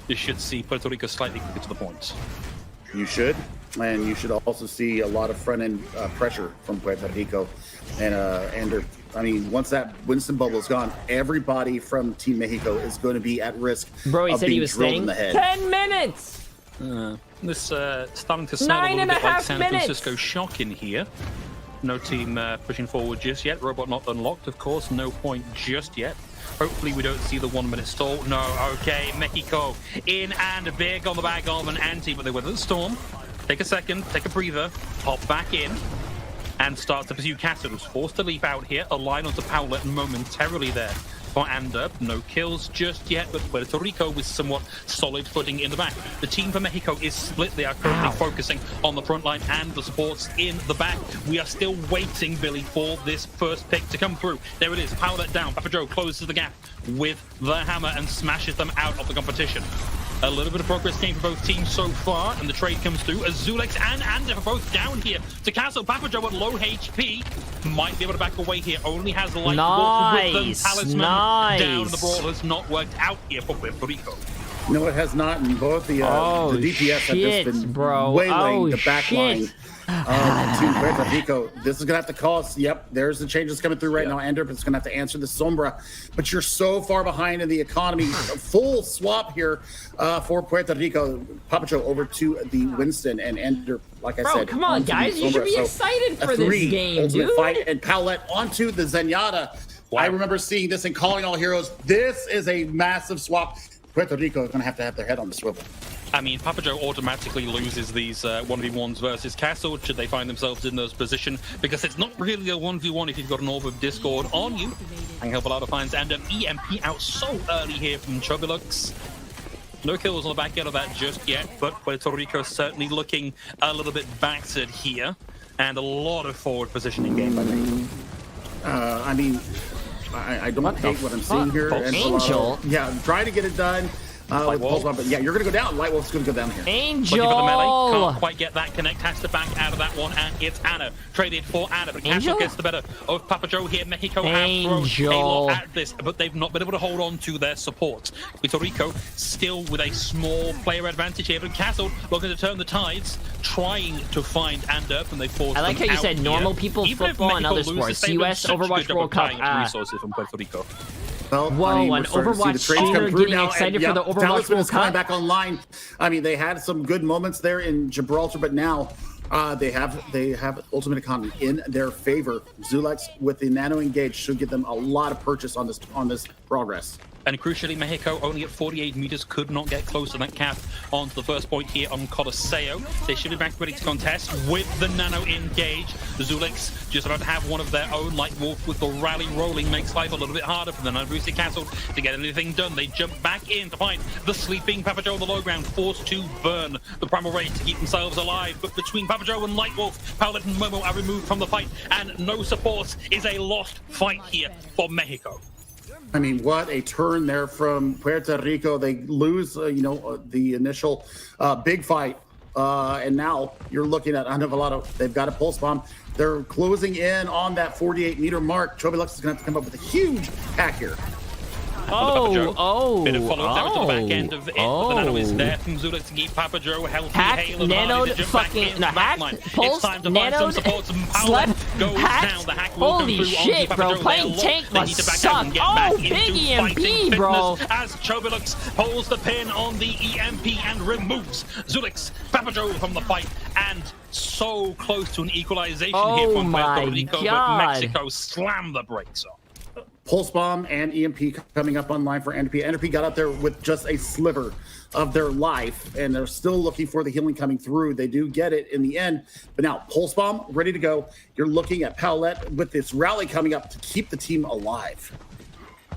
You should see Puerto Rico slightly quicker to the points. You should, and you should also see a lot of front-end pressure from Puerto Rico. And I mean, once that Winston bubble is gone, everybody from Team Mexico is going to be at risk Bro, he of said being he was drilled staying. in the head. 10 minutes! This starting to smell a little bit like San Francisco shock in here. No team pushing forward just yet. Robot not unlocked, of course. No point just yet. Hopefully we don't see the 1 minute stall. No, okay, Mexico in and big on the back of an anti, but they weather the storm. Take a second, take a breather, hop back in, and start to pursue Castle, who's forced to leap out here. A line onto Paulette momentarily there for Ander. No kills just yet, but Puerto Rico with somewhat solid footing in the back. The team for Mexico is split. They are currently focusing on the front line and the supports in the back. We are still waiting, Billy, for this first pick to come through. There it is, Paulette down. Papa Joe closes the gap with the hammer and smashes them out of the competition. A little bit of progress came for both teams so far, and the trade comes through as Zulex and Ander are both down here. To Castle, Papa Joe at low HP might be able to back away here. Only has light wolf with them. Talisman down. The brawl has not worked out here for Puerto Rico. No, it has not. And both the DPS have just been waylaying the back line to Puerto Rico. This is going to have to cost. Yep, there's the changes coming through right now. Ender is going to have to answer the Sombra. But you're so far behind in the economy. Full swap here for Puerto Rico. Papa Joe over to the Winston and Ender, like I said. Come on, guys. You should be excited for this game, dude. Fight, and Paulette onto the Zenyatta. Wow. I remember seeing this and calling all heroes. This is a massive swap. Puerto Rico is going to have their head on the swivel. I mean, Papa Joe automatically loses these 1v1s versus Castle, should they find themselves in those positions, because it's not really a 1v1 if you've got an Orb of Discord on you. And help a lot of finds, and an EMP out so early here from Chobilux. No kills on the back end of that just yet, but Puerto Rico certainly looking a little bit battered here, and a lot of forward positioning game by me. I mean, I don't hate what I'm seeing here. Angel? Yeah, try to get it done. With Pulse Bomb, but yeah, you're gonna go down. Light Wolf's gonna go down here. Angel! Looking for the melee. Can't quite get that connect. Has to back out of that one, and it's Anna. Traded for Anna, but Castle gets the better of Papa Joe here. Mexico have thrown a lot at this, but they've not been able to hold on to their support. Puerto Rico still with a small player advantage here, but Castle looking to turn the tides, trying to find Anderp, and they forced. I like how you said normal people's football and other sports. US Overwatch World Cup. Resources from Puerto Rico. Well, whoa, I mean, an Overwatch streamer getting excited for the Overwatch World Cup. Coming back online. I mean, they had some good moments there in Gibraltar, but now they have Ultimate Economy in their favor. Zulex with the Nano Engage should give them a lot of purchase on this progress. And crucially, Mexico only at 48 meters could not get close to that cap onto the first point here on Coliseo. They should be back ready to contest with the Nano Engage. The Zulex just about to have one of their own. Light Wolf with the rally rolling makes life a little bit harder for the non-boosted Castle to get anything done. They jump back in to find the sleeping Papa Joe on the low ground, forced to burn the primal rage to keep themselves alive. But between Papa Joe and Light Wolf, Paulette and Momo are removed from the fight, and no support is a lost fight here for Mexico. I mean, what a turn there from Puerto Rico. They lose, the initial big fight. And now you're looking at they've got a pulse bomb. They're closing in on that 48-meter mark. Chobilux is going to have to come up with a huge hack here. Bit of follow down to the back end of it, but the Nano is there from Zulex to keep Papa Joe healthy. Hack, nanoed, fucking, hack, pulse, nanoed, slept, hacked. Holy shit, bro, playing tank must suck. Oh, big EMP, bro. As Chobilux pulls the pin on the EMP and removes Zulex, Papa Joe from the fight, and so close to an equalization here from Puerto Rico, but Mexico slammed the brakes on. Pulse Bomb and EMP coming up online for NP. NP got out there with just a sliver of their life, and they're still looking for the healing coming through. They do get it in the end, but now Pulse Bomb ready to go. You're looking at Paulette with this rally coming up to keep the team alive.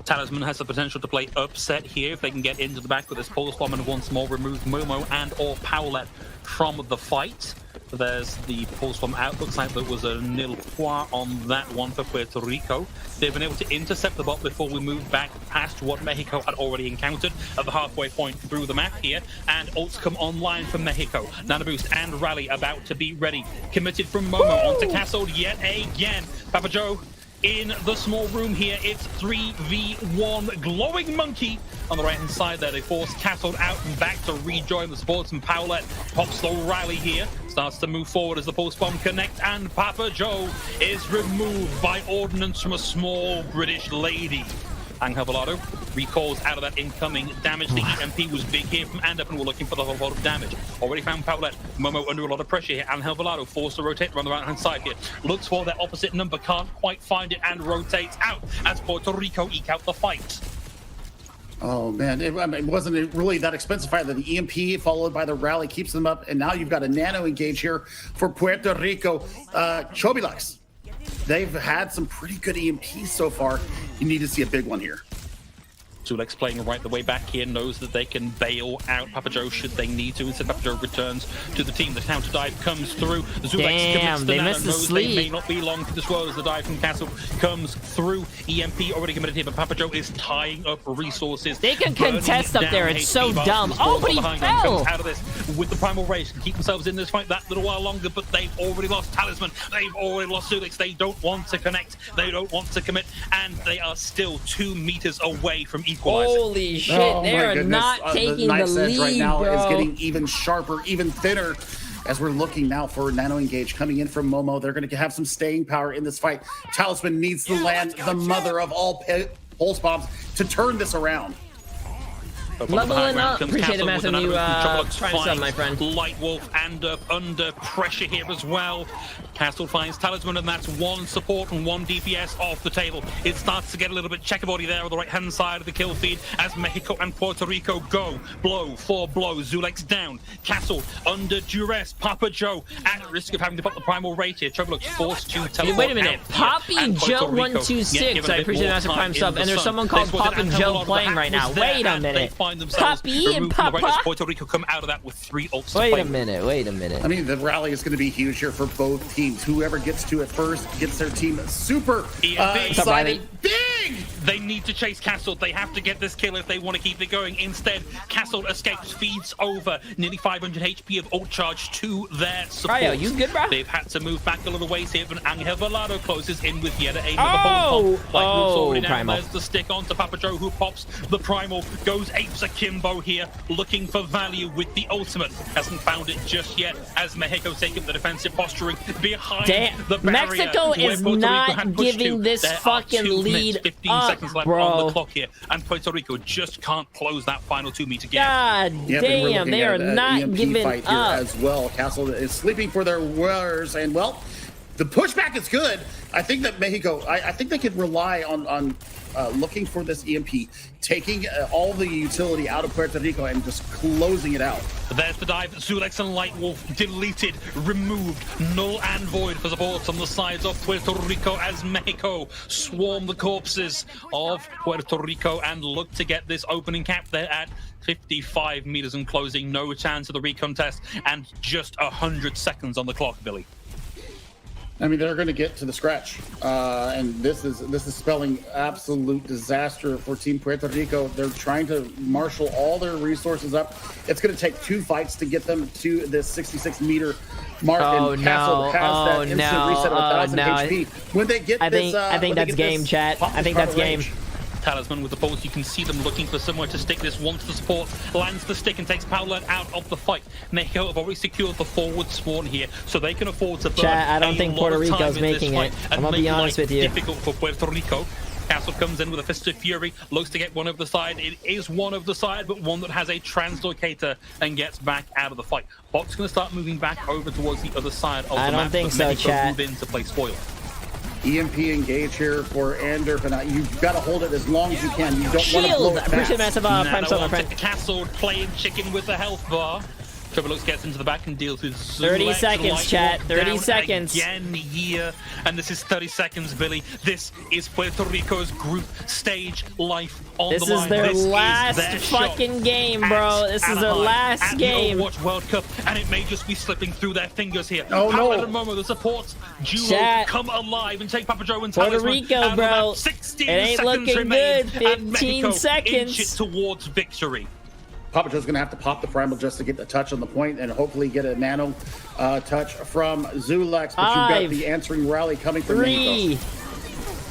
Talisman has the potential to play upset here if they can get into the back with this Pulse Bomb and once more remove Momo and or Paulette from the fight. There's the pulse bomb out. Looks like there was a nil point on that one for Puerto Rico. They've been able to intercept the bot before we move back past what Mexico had already encountered at the halfway point through the map here. And ults come online from Mexico. Nano Boost and Rally about to be ready. Committed from Momo onto Castle yet again. Papa Joe in the small room here. It's 3v1. Glowing Monkey on the right-hand side there. They force Castle out and back to rejoin the supports, and Paulette pops the rally here. Starts to move forward as the pulse bomb connect, and Papa Joe is removed by ordnance from a small British lady. Angel Velado recalls out of that incoming damage. The EMP was big here from Anderp, and we're looking for the whole lot of damage. Already found Paulette. Momo under a lot of pressure here. Angel Velado forced to rotate around the right-hand side here. Looks for their opposite number, can't quite find it, and rotates out as Puerto Rico eke out the fight. Oh man, it wasn't really that expensive fight. The EMP followed by the rally keeps them up, and now you've got a nano engage here for Puerto Rico. Chobilux, they've had some pretty good EMPs so far. You need to see a big one here. Zulex playing right the way back here, knows that they can bail out Papa Joe should they need to. Instead, Papa Joe returns to the team. The counter dive comes through. Zulex commits the nano, knows they may not be long to this world as the dive from Castle comes through. EMP already committed here, but Papa Joe is tying up resources. They can contest up there. It's so dumb. Oh, but he fell. Out of this with the primal race to keep themselves in this fight that little while longer, but they've already lost Talisman. They've already lost Zulex. They don't want to connect. They don't want to commit, and they are still 2 meters away from equalizing. Holy shit, they are not taking the lead, right now bro. is getting even sharper, even thinner, as we're looking now for Nano Engage coming in from Momo. They're going to have some staying power in this fight. Talisman needs to land the mother of all pulse bombs to turn this around. Leveling up. Appreciate it, massive new prime sub, my friend. Light Wolf and under pressure here as well. Castle finds Talisman, and that's 1 support and 1 DPS off the table. It starts to get a little bit checkerboardy there on the right-hand side of the kill feed as Mexico and Puerto Rico go blow for blow. Zulex down. Castle under duress. Papa Joe at risk of having to put the primal rate here. Trouble looks forced to teleport. Wait a minute. Poppy Joe 126. I appreciate the massive prime sub. And there's someone called Poppy Joe playing right now. Wait a minute. Poppy and Papa. Puerto Rico come out of that with 3 ults. Wait a minute. I mean, the rally is going to be huge here for both teams. Whoever gets to it first gets their team super excited. Big! They need to chase Castle. They have to get this kill if they want to keep it going. Instead, Castle escapes, feeds over nearly 500 HP of ult charge to their support. Ryo, you good, bro? They've had to move back a little ways here, but Angel Velado closes in with yet another bomb. Primal. There's the stick onto Papa Joe, who pops the primal, goes apes akimbo here, looking for value with the ultimate. Hasn't found it just yet as Mexico taking the defensive posturing behind the barrier. Mexico is not giving this fucking lead 15 up, seconds left bro. on the clock here, and Puerto Rico just can't close that final 2-meter gap. God damn, they are not EMP giving fight up. here as well. Castle is sleeping for their wares, and well, the pushback is good. I think that Mexico, I think they could rely on looking for this EMP, taking all the utility out of Puerto Rico and just closing it out. There's the dive. Zulex and Light Wolf deleted, removed, null and void for supports on the sides of Puerto Rico as Mexico swarm the corpses of Puerto Rico and look to get this opening cap there at 55 meters and closing. No chance of the recontest and just 100 seconds on the clock, Billy. I mean, they're going to get to the scratch, and this is spelling absolute disaster for Team Puerto Rico. They're trying to marshal all their resources up. It's going to take 2 fights to get them to this 66-meter mark. And Castle has that instant reset of 1,000 HP. When they get this, I think that's game, chat. I think that's game. Talisman with the pulse, you can see them looking for somewhere to stick this. Wants the support, lands the stick and takes Paulette out of the fight. Mexico have already secured the forward spawn here, so they can afford to burn. Chat, I don't think Puerto Rico's making it. I'm gonna be honest with you. Difficult for Puerto Rico. Castle comes in with a fist of fury, looks to get one of the side. It is one of the side, but one that has a translocator and gets back out of the fight. Bot's going to start moving back over towards the other side of the map. I don't think so, chat. Move in to play spoil. EMP engage here for Anderp, and you've got to hold it as long as you can. You don't want to blow it fast. Appreciate massive prime sub, my friend. Castle playing chicken with the health bar. Triple gets into the back and deals with 30 seconds, chat. 30 seconds. Again here, and this is 30 seconds, Billy. This is Puerto Rico's group stage life on the line. This is their last fucking game, bro. This is their last game. The Overwatch World Cup, and it may just be slipping through their fingers here. Oh no! At the moment, the supports duo come alive and take Papa Joe and Puerto Talisman Rico, bro. 16 it ain't looking remain, good. 15 seconds. Inch it towards victory. Papa Joe's going to have to pop the Primal just to get the touch on the point and hopefully get a nano touch from Zulex. But you've got the answering rally coming from Mexico.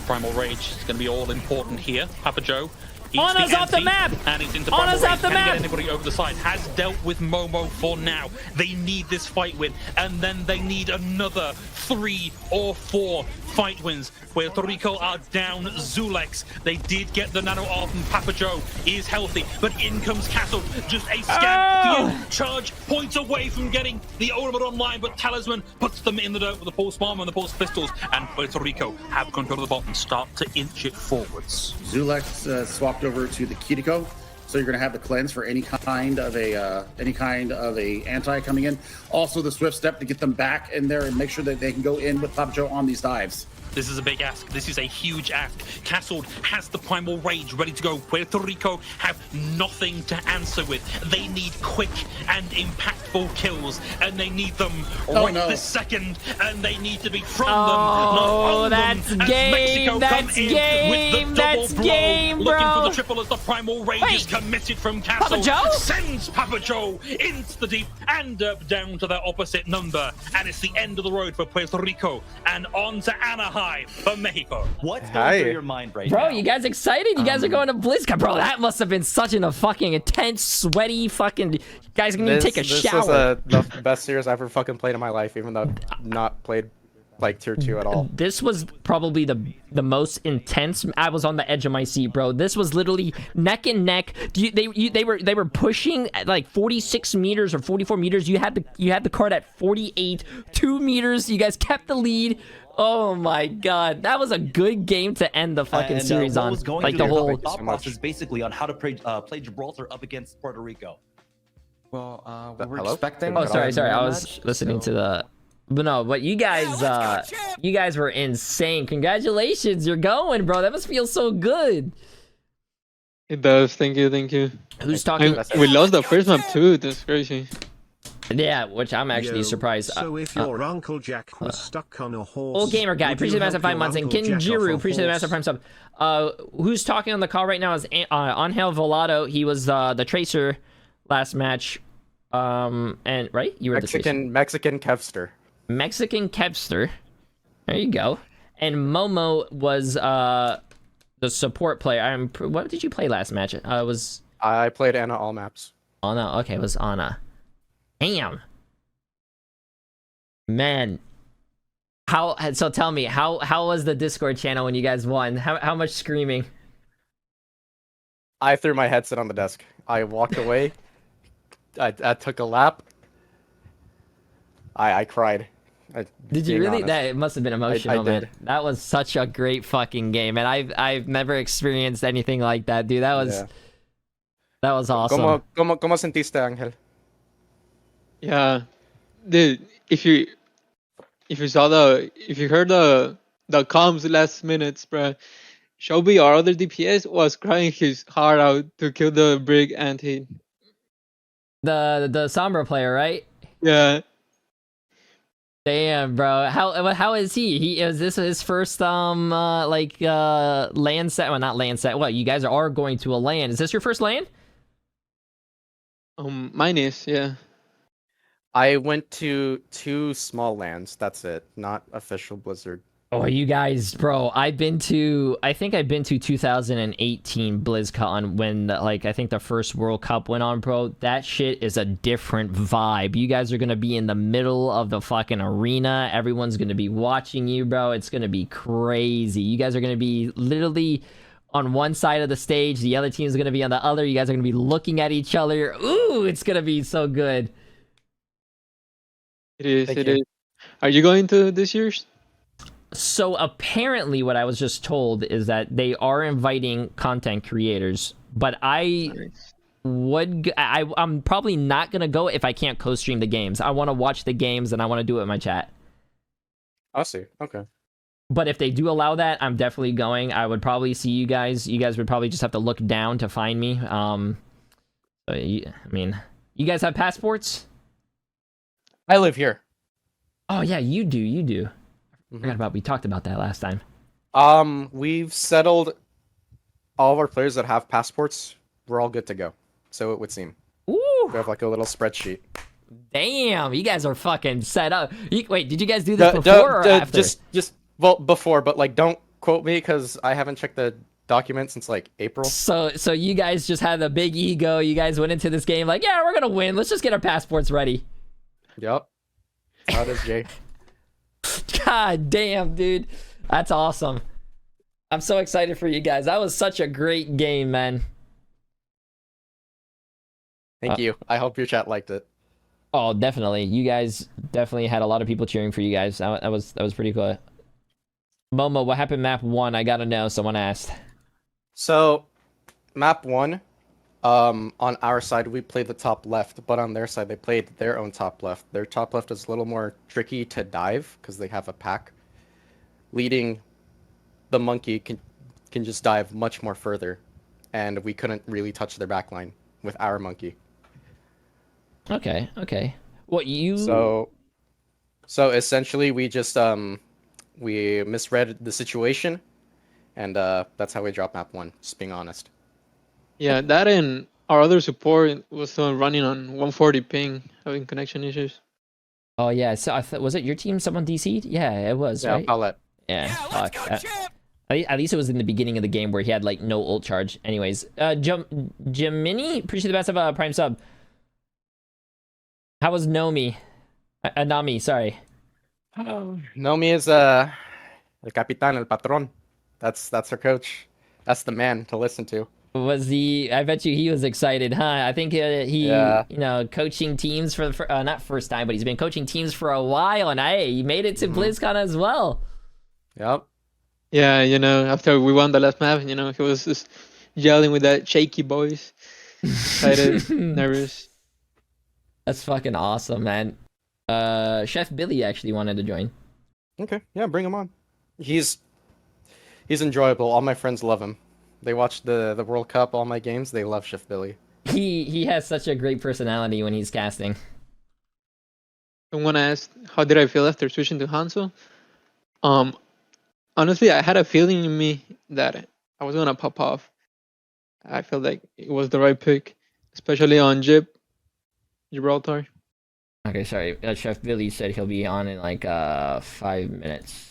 Primal Rage is going to be all important here. Papa Joe. Ana's off the map! And he's into Ana's off the map! Get anybody over the side. Has dealt with Momo for now. They need this fight win, and then they need another 3 or 4 fight wins. Puerto Rico are down Zulex. They did get the nano off, and Papa Joe is healthy, but in comes Castle. Just a few charge points away from getting the ultimate online, but Talisman puts them in the dirt with the pulse bomb and the pulse pistols, and Puerto Rico have control of the bottom, start to inch it forwards. Zulex swapped over to the Kiriko, so you're going to have the cleanse for any kind of a anti coming in. Also the swift step to get them back in there and make sure that they can go in with Papa Joe on these dives. This is a big ask. This is a huge ask. Castled has the Primal Rage ready to go. Puerto Rico have nothing to answer with. They need quick and impactful kills, and they need them this second, and they need to be from them, not on that's them. game. That's game. That's game, bro. Looking for the triple as the Primal Rage is committed from Castle. Papa Joe? Sends Papa Joe into the deep and down to their opposite number. And it's the end of the road for Puerto Rico, and on to Anaheim for Mexico. What's going through your mind right now? Bro, you guys excited? You guys are going to BlizzCon. Bro, that must have been such a fucking intense, sweaty fucking... You guys can even take a shower. This was the best series I've ever fucking played in my life, even though I've not played like tier 2 at all. This was probably the most intense. I was on the edge of my seat, bro. This was literally neck and neck. They were pushing at like 46 meters or 44 meters. You had the card at 48, 2 meters. You guys kept the lead. Oh my god, that was a good game to end the fucking series on. Like the whole thought process basically on how to play Gibraltar up against Puerto Rico. Well, we were expecting. Oh, sorry. I was listening to the. But no, but you guys were insane. Congratulations, you're going, bro. That must feel so good. It does. Thank you. Who's talking? We lost the first map too. That's crazy. Yeah, which I'm actually surprised. So if your Uncle Jack was stuck on a horse... Old Gamer Guy, appreciate the massive 5 months. And Kinjiru, appreciate the massive prime sub. Who's talking on the call right now is Angel Volado. He was the Tracer last match. And right? You were the Tracer. Mexican Kevster. Mexican Kevster. There you go. And Momo was the support player. What did you play last match? I played Ana all maps. Ana, okay, it was Ana. Damn. Man. So tell me, how was the Discord channel when you guys won? How much screaming? I threw my headset on the desk. I walked away. I took a lap. I cried. Did you really? Honest. That must have been emotional, man. That was such a great fucking game, and I've never experienced anything like that, dude. That was awesome. ¿Cómo sentiste, Ángel? Yeah, dude. If you heard the comms last minutes, bro, Shelby, our other DPS, was crying his heart out to kill the Brig anti. The Sombra player, right? Yeah. Damn, bro. How is he? Is this his first LAN set? Well, not LAN set. What, you guys are going to a LAN? Is this your first LAN? Mine is, yeah. I went to 2 small lands. That's it. Not official Blizzard. Oh, you guys, bro. I think I've been to 2018 BlizzCon when, I think the first World Cup went on, bro. That shit is a different vibe. You guys are going to be in the middle of the fucking arena. Everyone's going to be watching you, bro. It's going to be crazy. You guys are going to be literally on one side of the stage. The other team is going to be on the other. You guys are going to be looking at each other. Ooh, it's going to be so good. It is. Are you going to this year's? So apparently what I was just told is that they are inviting content creators, but I'm probably not gonna go if I can't co-stream the games. I want to watch the games and I want to do it in my chat. I see. Okay. But if they do allow that, I'm definitely going. I would probably see you guys. You guys would probably just have to look down to find me. I mean, you guys have passports? I live here. Oh yeah, you do. You do. We talked about that last time. We've settled all of our players that have passports. We're all good to go. So it would seem. Ooh. We have like a little spreadsheet. Damn, you guys are fucking set up. Wait, did you guys do this before or after? Well, before, but like, don't quote me because I haven't checked the document since like April. So you guys just had a big ego. You guys went into this game like, yeah, we're gonna win. Let's just get our passports ready. Yep. How does Jay? God damn, dude, that's awesome. I'm so excited for you guys. That was such a great game, man. Thank you. I hope your chat liked it. Oh, definitely. You guys definitely had a lot of people cheering for you guys. That was pretty cool. Momo, what happened map 1? I gotta know. Someone asked. So, map 1, on our side, we played the top left, but on their side, they played their own top left. Their top left is a little more tricky to dive because they have a pack. Leading the monkey can just dive much more further, and we couldn't really touch their backline with our monkey. Okay. What you? So essentially, we just we misread the situation, and that's how we dropped map 1. Just being honest. Yeah, that and our other support was running on 140 ping, having connection issues. Oh yeah, so was it your team? Someone DC'd? Yeah, it was. Yeah, right? Paulette. Yeah. Fuck. At least it was in the beginning of the game where he had like no ult charge. Anyways, Jiminy, appreciate the best of Prime sub. How was Nomi? Nami, sorry. Nomi is el capitán, el patrón. That's her coach. That's the man to listen to. Was he? I bet you he was excited, huh? I think he, you know, coaching teams for not first time, but he's been coaching teams for a while, and he made it to BlizzCon as well. Yep. Yeah, you know, after we won the last map, you know, he was just yelling with that shaky voice, excited, nervous. That's fucking awesome, man. Chef Billy actually wanted to join. Okay, yeah, bring him on. He's enjoyable. All my friends love him. They watch the World Cup, all my games. They love Chef Billy. He has such a great personality when he's casting. Someone asked, how did I feel after switching to Hanzo? Honestly, I had a feeling in me that I was gonna pop off. I felt like it was the right pick, especially on Gibraltar. Okay, sorry. Chef Billy said he'll be on in like 5 minutes.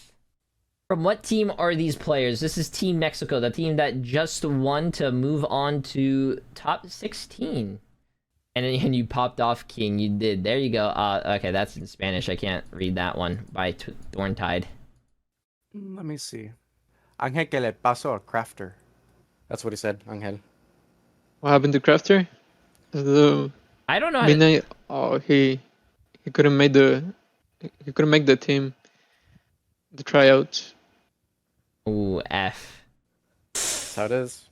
From what team are these players? This is Team Mexico, the team that just won to move on to top 16. And you popped off, King. You did. There you go. Okay, that's in Spanish. I can't read that one by Thorntide. Let me see. Ángel que le paso a Crafter. That's what he said, Ángel. What happened to Crafter? I don't know. He couldn't make the team, the tryouts. Ooh, F. That's how it is.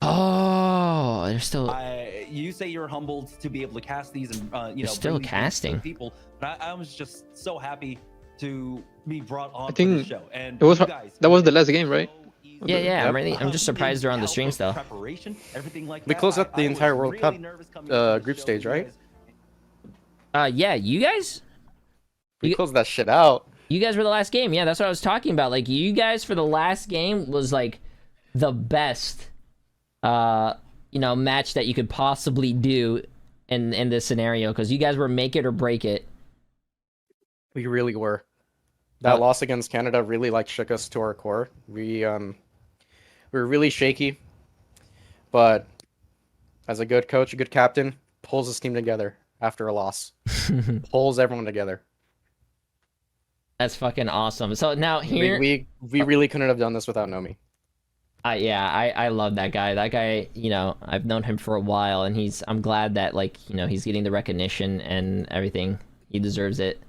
Oh, they're still. You say you're humbled to be able to cast these, and you know, still casting people. But I was just so happy to be brought on I think the show. And that was the last game, right? Yeah. I'm just surprised they're on the stream still. We closed up the entire World Cup group stage, right? Yeah, you guys? We closed that shit out. You guys were the last game. Yeah, that's what I was talking about. Like, you guys for the last game was like the best, match that you could possibly do in this scenario, because you guys were make it or break it. We really were. That loss against Canada really shook us to our core. We were really shaky, but as a good coach, a good captain, pulls his team together after a loss. Pulls everyone together. That's fucking awesome. So now here we really couldn't have done this without Nomi. I love that guy. That guy, I've known him for a while, and I'm glad that he's getting the recognition and everything. He deserves it.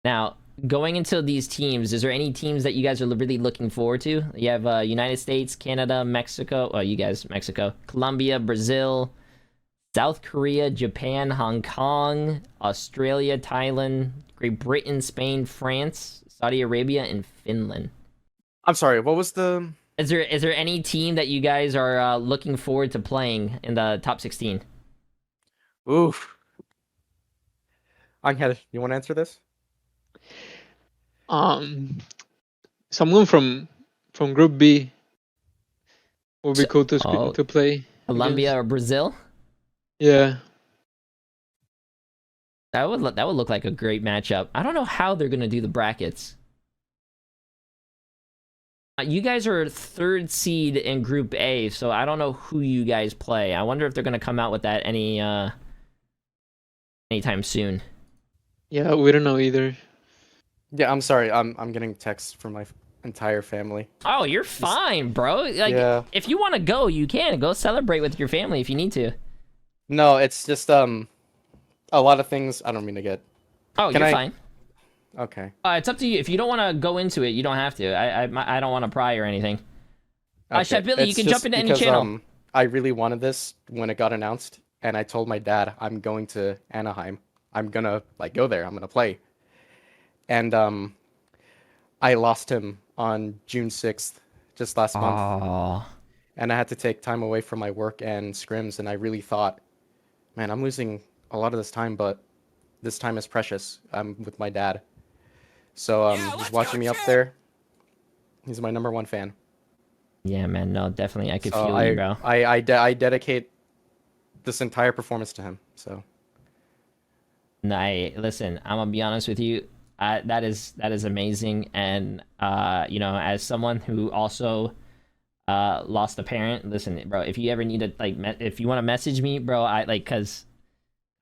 Now, going into these teams, is there any teams that you guys are really looking forward to? You have United States, Canada, Mexico. Oh, you guys, Mexico, Colombia, Brazil, South Korea, Japan, Hong Kong, Australia, Thailand, Great Britain, Spain, France, Saudi Arabia, and Finland. I'm sorry, what was the... Is there any team that you guys are looking forward to playing in the top 16? Oof. Angel, you want to answer this? Someone from Group B would be cool to play. Colombia against. or Brazil? Yeah. That would look like a great matchup. I don't know how they're gonna do the brackets. You guys are 3rd seed in Group A, so I don't know who you guys play. I wonder if they're gonna come out with that anytime soon. Yeah, we don't know either. Yeah, I'm sorry. I'm getting texts from my entire family. Oh, you're fine, bro. Like, yeah. If you want to go, you can go celebrate with your family if you need to. No, it's just a lot of things. I don't mean to get. Oh, you're fine. Okay. It's up to you. If you don't want to go into it, you don't have to. I don't want to pry or anything. Okay. Chef Billy, you can jump into any channel. I really wanted this when it got announced, and I told my dad I'm going to Anaheim. I'm gonna go there. I'm gonna play. And I lost him on June 6th, just last month. And I had to take time away from my work and scrims, and I really thought, man, I'm losing a lot of this time, but this time is precious. I'm with my dad. So he's watching me up there. He's my #1 fan. Yeah, man, no, definitely. I could feel you, bro. I dedicate this entire performance to him, so. Listen, I'm gonna be honest with you. That is amazing, and as someone who also lost a parent, listen, bro. If you ever need to if you want to message me, bro, cause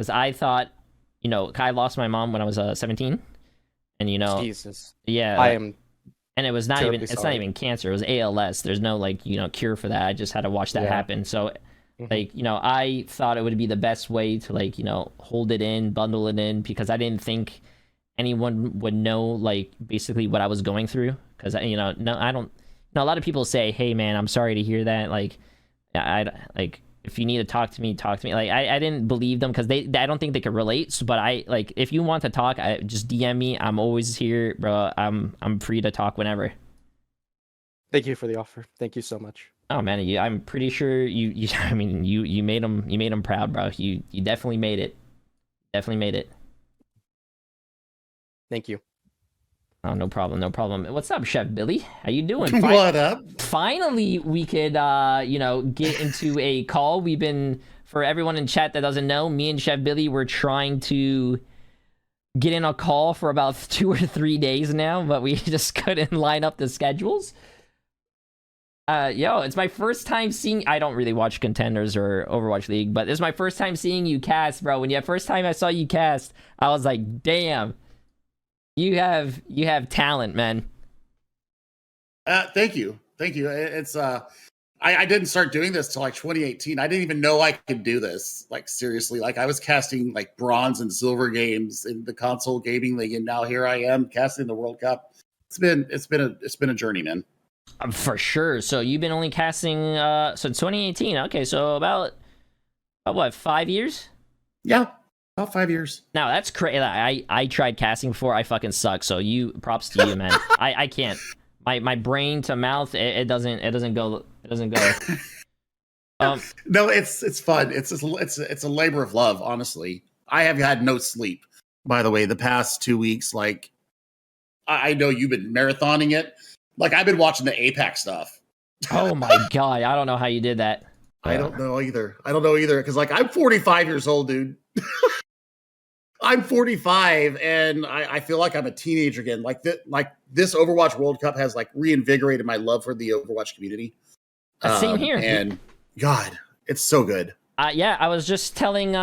I thought, I lost my mom when I was 17, and Jesus, yeah, I am, and it was not even sorry. It's not even cancer. It was ALS. There's no cure for that. I just had to watch that happen. So. I thought it would be the best way to hold it in, bundle it in, because I didn't think anyone would know basically what I was going through. Because I don't. A lot of people say, "Hey, man, I'm sorry to hear that." If you need to talk to me, talk to me. I didn't believe them because I don't think they could relate. But if you want to talk, just DM me. I'm always here, bro. I'm free to talk whenever. Thank you for the offer. Thank you so much. Oh man, I'm pretty sure you made him proud, bro. You definitely made it. Definitely made it. Thank you. Oh, no problem, no problem. What's up, Chef Billy? How you doing? What up? Finally, we could get into a call. We've been, for everyone in chat that doesn't know, me and Chef Billy were trying to get in a call for about 2 or 3 days now, but we just couldn't line up the schedules. It's my first time seeing. I don't really watch Contenders or Overwatch League, but this is my first time seeing you cast, bro. First time I saw you cast, I was like, damn, you have talent, man. Thank you. It's I didn't start doing this till 2018. I didn't even know I could do this. Seriously, I was casting bronze and silver games in the console gaming league, and now here I am casting the World Cup. It's been a journey, man. For sure. So you've been only casting since 2018. Okay, so about what, 5 years? Yeah, about 5 years. Now that's crazy. I tried casting before. I fucking suck. So props to you, man. I can't. My brain to mouth, it doesn't go. No, it's fun. It's a labor of love. Honestly, I have had no sleep. By the way, the past 2 weeks, I know you've been marathoning it. I've been watching the APAC stuff. Oh my god, I don't know how you did that. I don't know either. Because I'm 45 years old, dude. I'm 45, and I feel like I'm a teenager again. This Overwatch World Cup has reinvigorated my love for the Overwatch community. Same here. And God, it's so good. Yeah, I was just telling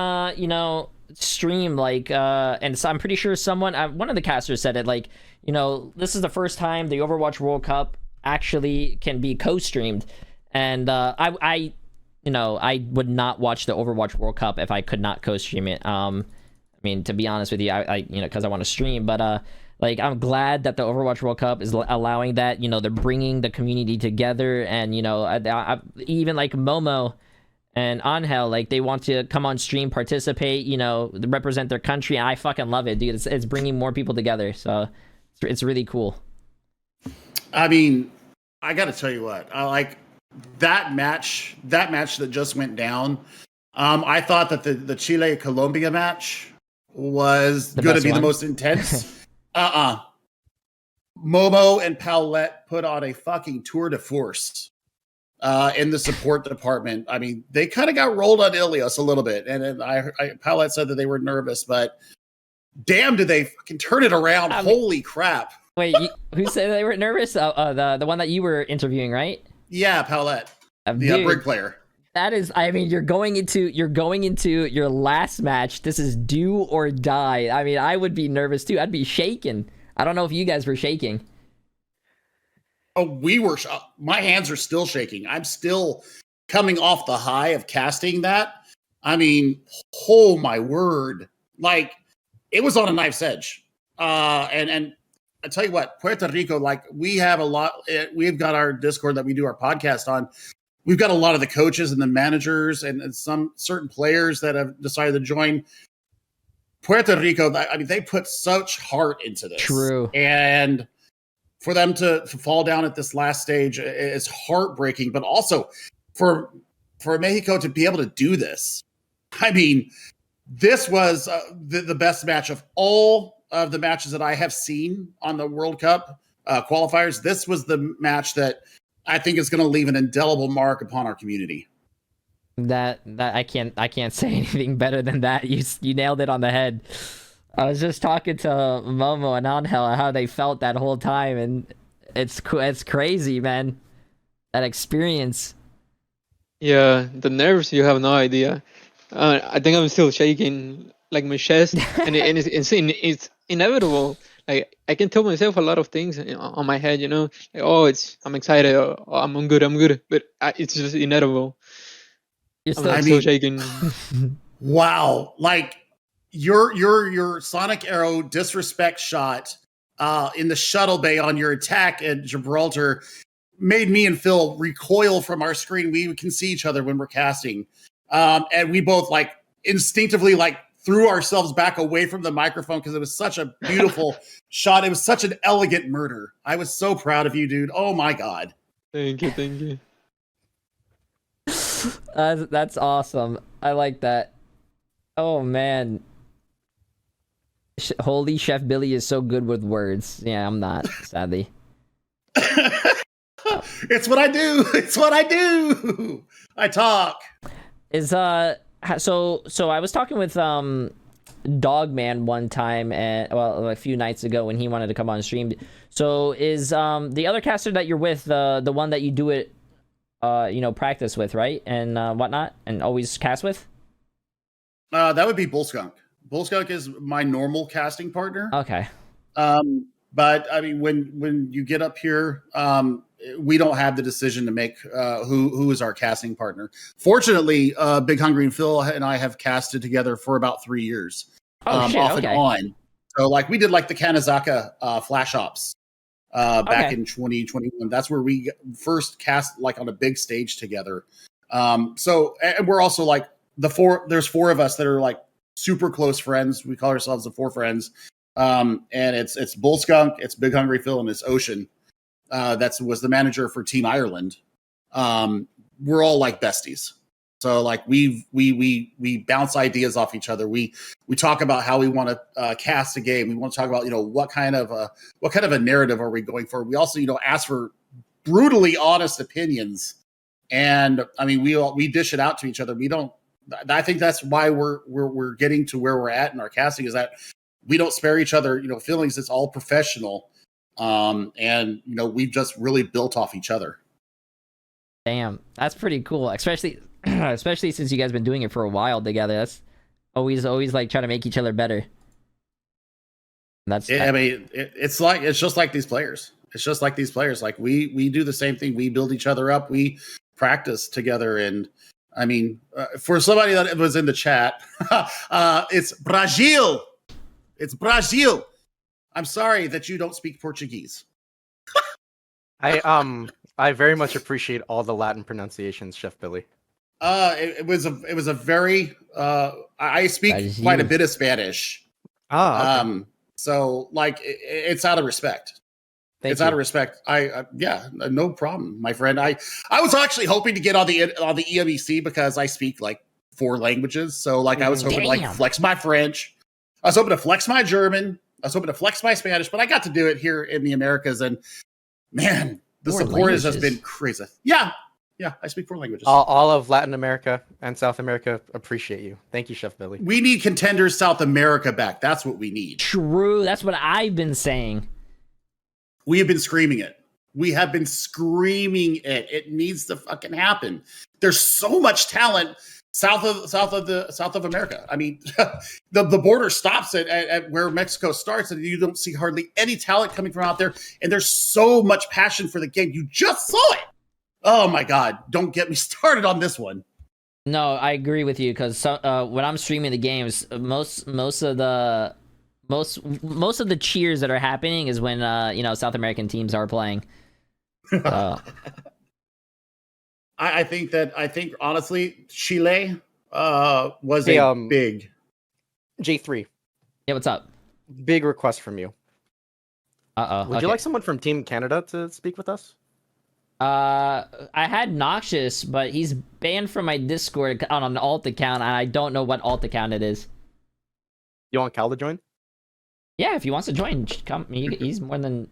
stream and so I'm pretty sure one of the casters said it this is the first time the Overwatch World Cup actually can be co-streamed, and I would not watch the Overwatch World Cup if I could not co-stream it. I mean, to be honest with you, I because I want to stream, but Like, I'm glad that the Overwatch World Cup is allowing that. You know, they're bringing the community together, and you know, even like Momo and Angel, like they want to come on stream, participate, you know, represent their country. I fucking love it, dude. It's bringing more people together, so it's really cool. I mean, I got to tell you what, I like that match that just went down. I thought that the Chile Colombia match was going to be the most intense. Momo and Paulette put on a fucking tour de force in the support department. I mean, they kind of got rolled on Ilios a little bit, and Paulette said that they were nervous, but damn, did they fucking turn it around? Holy crap! Wait, who said they were nervous? The one that you were interviewing, right? Yeah, Paulette, the brig player. That is, I mean, you're going into your last match. This is do or die. I mean, I would be nervous too. I'd be shaking. I don't know if you guys were shaking. Oh, we were. My hands are still shaking. I'm still coming off the high of casting that. I mean, oh my word! Like it was on a knife's edge. And I tell you what, Puerto Rico, like we've got our Discord that we do our podcast on. We've got a lot of the coaches and the managers and some certain players that have decided to join. Puerto Rico, I mean, they put such heart into this. True. And for them to fall down at this last stage is heartbreaking, but also for Mexico to be able to do this. I mean, this was the best match of all of the matches that I have seen on the World Cup qualifiers. This was the match that I think is going to leave an indelible mark upon our community. That I can't say anything better than that. You nailed it on the head. I was just talking to Momo and Angel how they felt that whole time, and it's crazy, man. That experience. Yeah, the nerves, you have no idea. I think I'm still shaking, like my chest, and it's inevitable. Like I can tell myself a lot of things on my head, you know, like, oh, I'm excited, or oh, I'm good, but it's just inevitable. I'm still shaking. Wow, like your Sonic Arrow disrespect shot in the shuttle bay on your attack at Gibraltar made me and Phil recoil from our screen. We can see each other when we're casting, and we both like instinctively like threw ourselves back away from the microphone because it was such a beautiful shot. It was such an elegant murder. I was so proud of you, dude. Oh my god. Thank you. That's awesome. I like that. Oh man. Holy Chef Billy is so good with words. Yeah, I'm not, sadly. It's what I do. It's what I do. I talk. So I was talking with Dogman one time, and a few nights ago when he wanted to come on stream. So is the other caster that you're with the one that you do it practice with, right, and whatnot, and always cast with? That would be Bullskunk. Bullskunk is my normal casting partner. Okay. But I mean, when you get up here, we don't have the decision to make who is our casting partner. Fortunately, Big Hungry and Phil and I have casted together for about 3 years, off and on. So like we did like the Kanazaka Flash Ops back in 2021. That's where we first cast like on a big stage together. So and we're also like there's four of us that are like super close friends. We call ourselves the Four Friends. And it's Bullskunk, it's Big Hungry Phil, and it's Ocean. Was the manager for Team Ireland. We're all like besties. So like we bounce ideas off each other. We talk about how we want to cast a game. We want to talk about what kind of a narrative are we going for. We also ask for brutally honest opinions, and I mean we dish it out to each other. We don't. I think that's why we're getting to where we're at in our casting, is that we don't spare each other feelings. It's all professional. And we've just really built off each other. Damn, that's pretty cool. Especially since you guys been doing it for a while together. That's always like trying to make each other better. I mean, it's just like these players. It's just like these players. Like we do the same thing. We build each other up. We practice together. And I mean, for somebody that was in the chat, it's Brazil. It's Brazil. I'm sorry that you don't speak Portuguese. I very much appreciate all the Latin pronunciations, Chef Billy. It was a very I speak quite a bit of Spanish. Okay. So like it's out of respect. It's out of respect. Yeah, no problem, my friend. I was actually hoping to get on the EMEC because I speak like 4 languages. So like I was hoping to like flex my French. I was hoping to flex my German. I was hoping to flex my Spanish, but I got to do it here in the Americas, and man, the support has just been crazy. Yeah, I speak 4 languages. All of Latin America and South America appreciate you. Thank you, Chef Billy. We need Contenders South America back. That's what we need. True. That's what I've been saying. We have been screaming it. We have been screaming it. It needs to fucking happen. There's so much talent south of America. I mean, the border stops at where Mexico starts, and you don't see hardly any talent coming from out there. And there's so much passion for the game. You just saw it. Oh my God! Don't get me started on this one. No, I agree with you because when I'm streaming the games, most of the cheers that are happening is when South American teams are playing. I think honestly Chile was a big J3. Yeah, what's up? Big request from you. Would you like someone from Team Canada to speak with us? I had Noxious, but he's banned from my Discord on an alt account, and I don't know what alt account it is. You want Cal to join? Yeah, if he wants to join, come. He's more than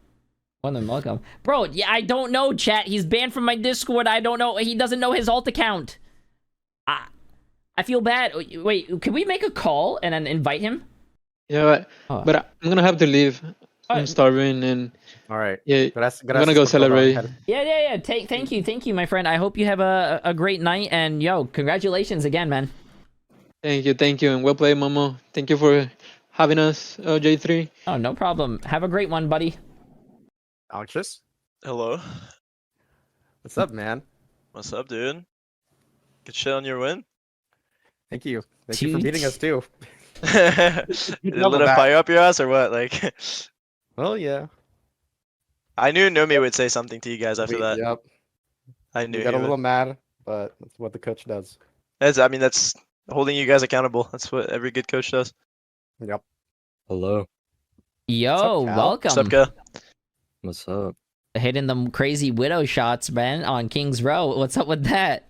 welcome, bro. Yeah, I don't know, chat. He's banned from my Discord. I don't know. He doesn't know his alt account. I feel bad. Wait, can we make a call and then invite him? Yeah, but I'm gonna have to leave. I'm starving and. All right. Yeah, I'm gonna go celebrate. Yeah. Thank you, my friend. I hope you have a great night, and congratulations again, man. Thank you, and well played, Momo. Thank you for having us, J3. Oh, no problem. Have a great one, buddy. Alexis? Hello. What's up, man? What's up, dude? Good shit on your win. Thank you. Thank you for beating us too. Did it lit a fire up your ass or what? Like. Well, yeah. I knew Nomi would say something to you guys after that. Yep. I knew. We got a little mad, but that's what the coach does. That's holding you guys accountable. That's what every good coach does. Yep. Hello. Yo, welcome. What's up, Cal? What's up? Hitting them crazy widow shots, man, on King's Row. What's up with that?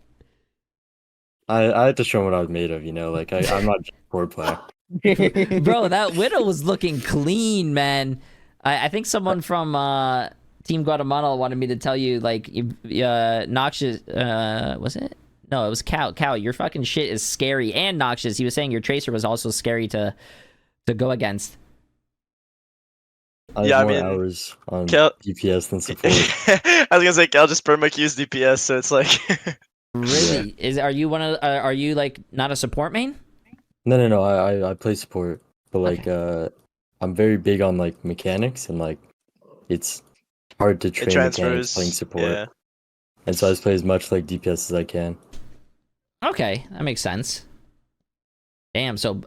I had to show what I was made of, like I'm not just a board player. Bro, that widow was looking clean, man. I think someone from Team Guatemala wanted me to tell you, like, Noxious, was it? No, it was Cal. Cal, your fucking shit is scary and Noxious. He was saying your Tracer was also scary to go against. I have more hours on DPS than support. I was gonna say Cal just perma-Qs DPS, so it's like. Really? Are you like not a support main? No. I play support, but like I'm very big on like mechanics and like it's hard to train mechanics playing support. Yeah. And so I just play as much like DPS as I can. Okay, that makes sense. Damn. So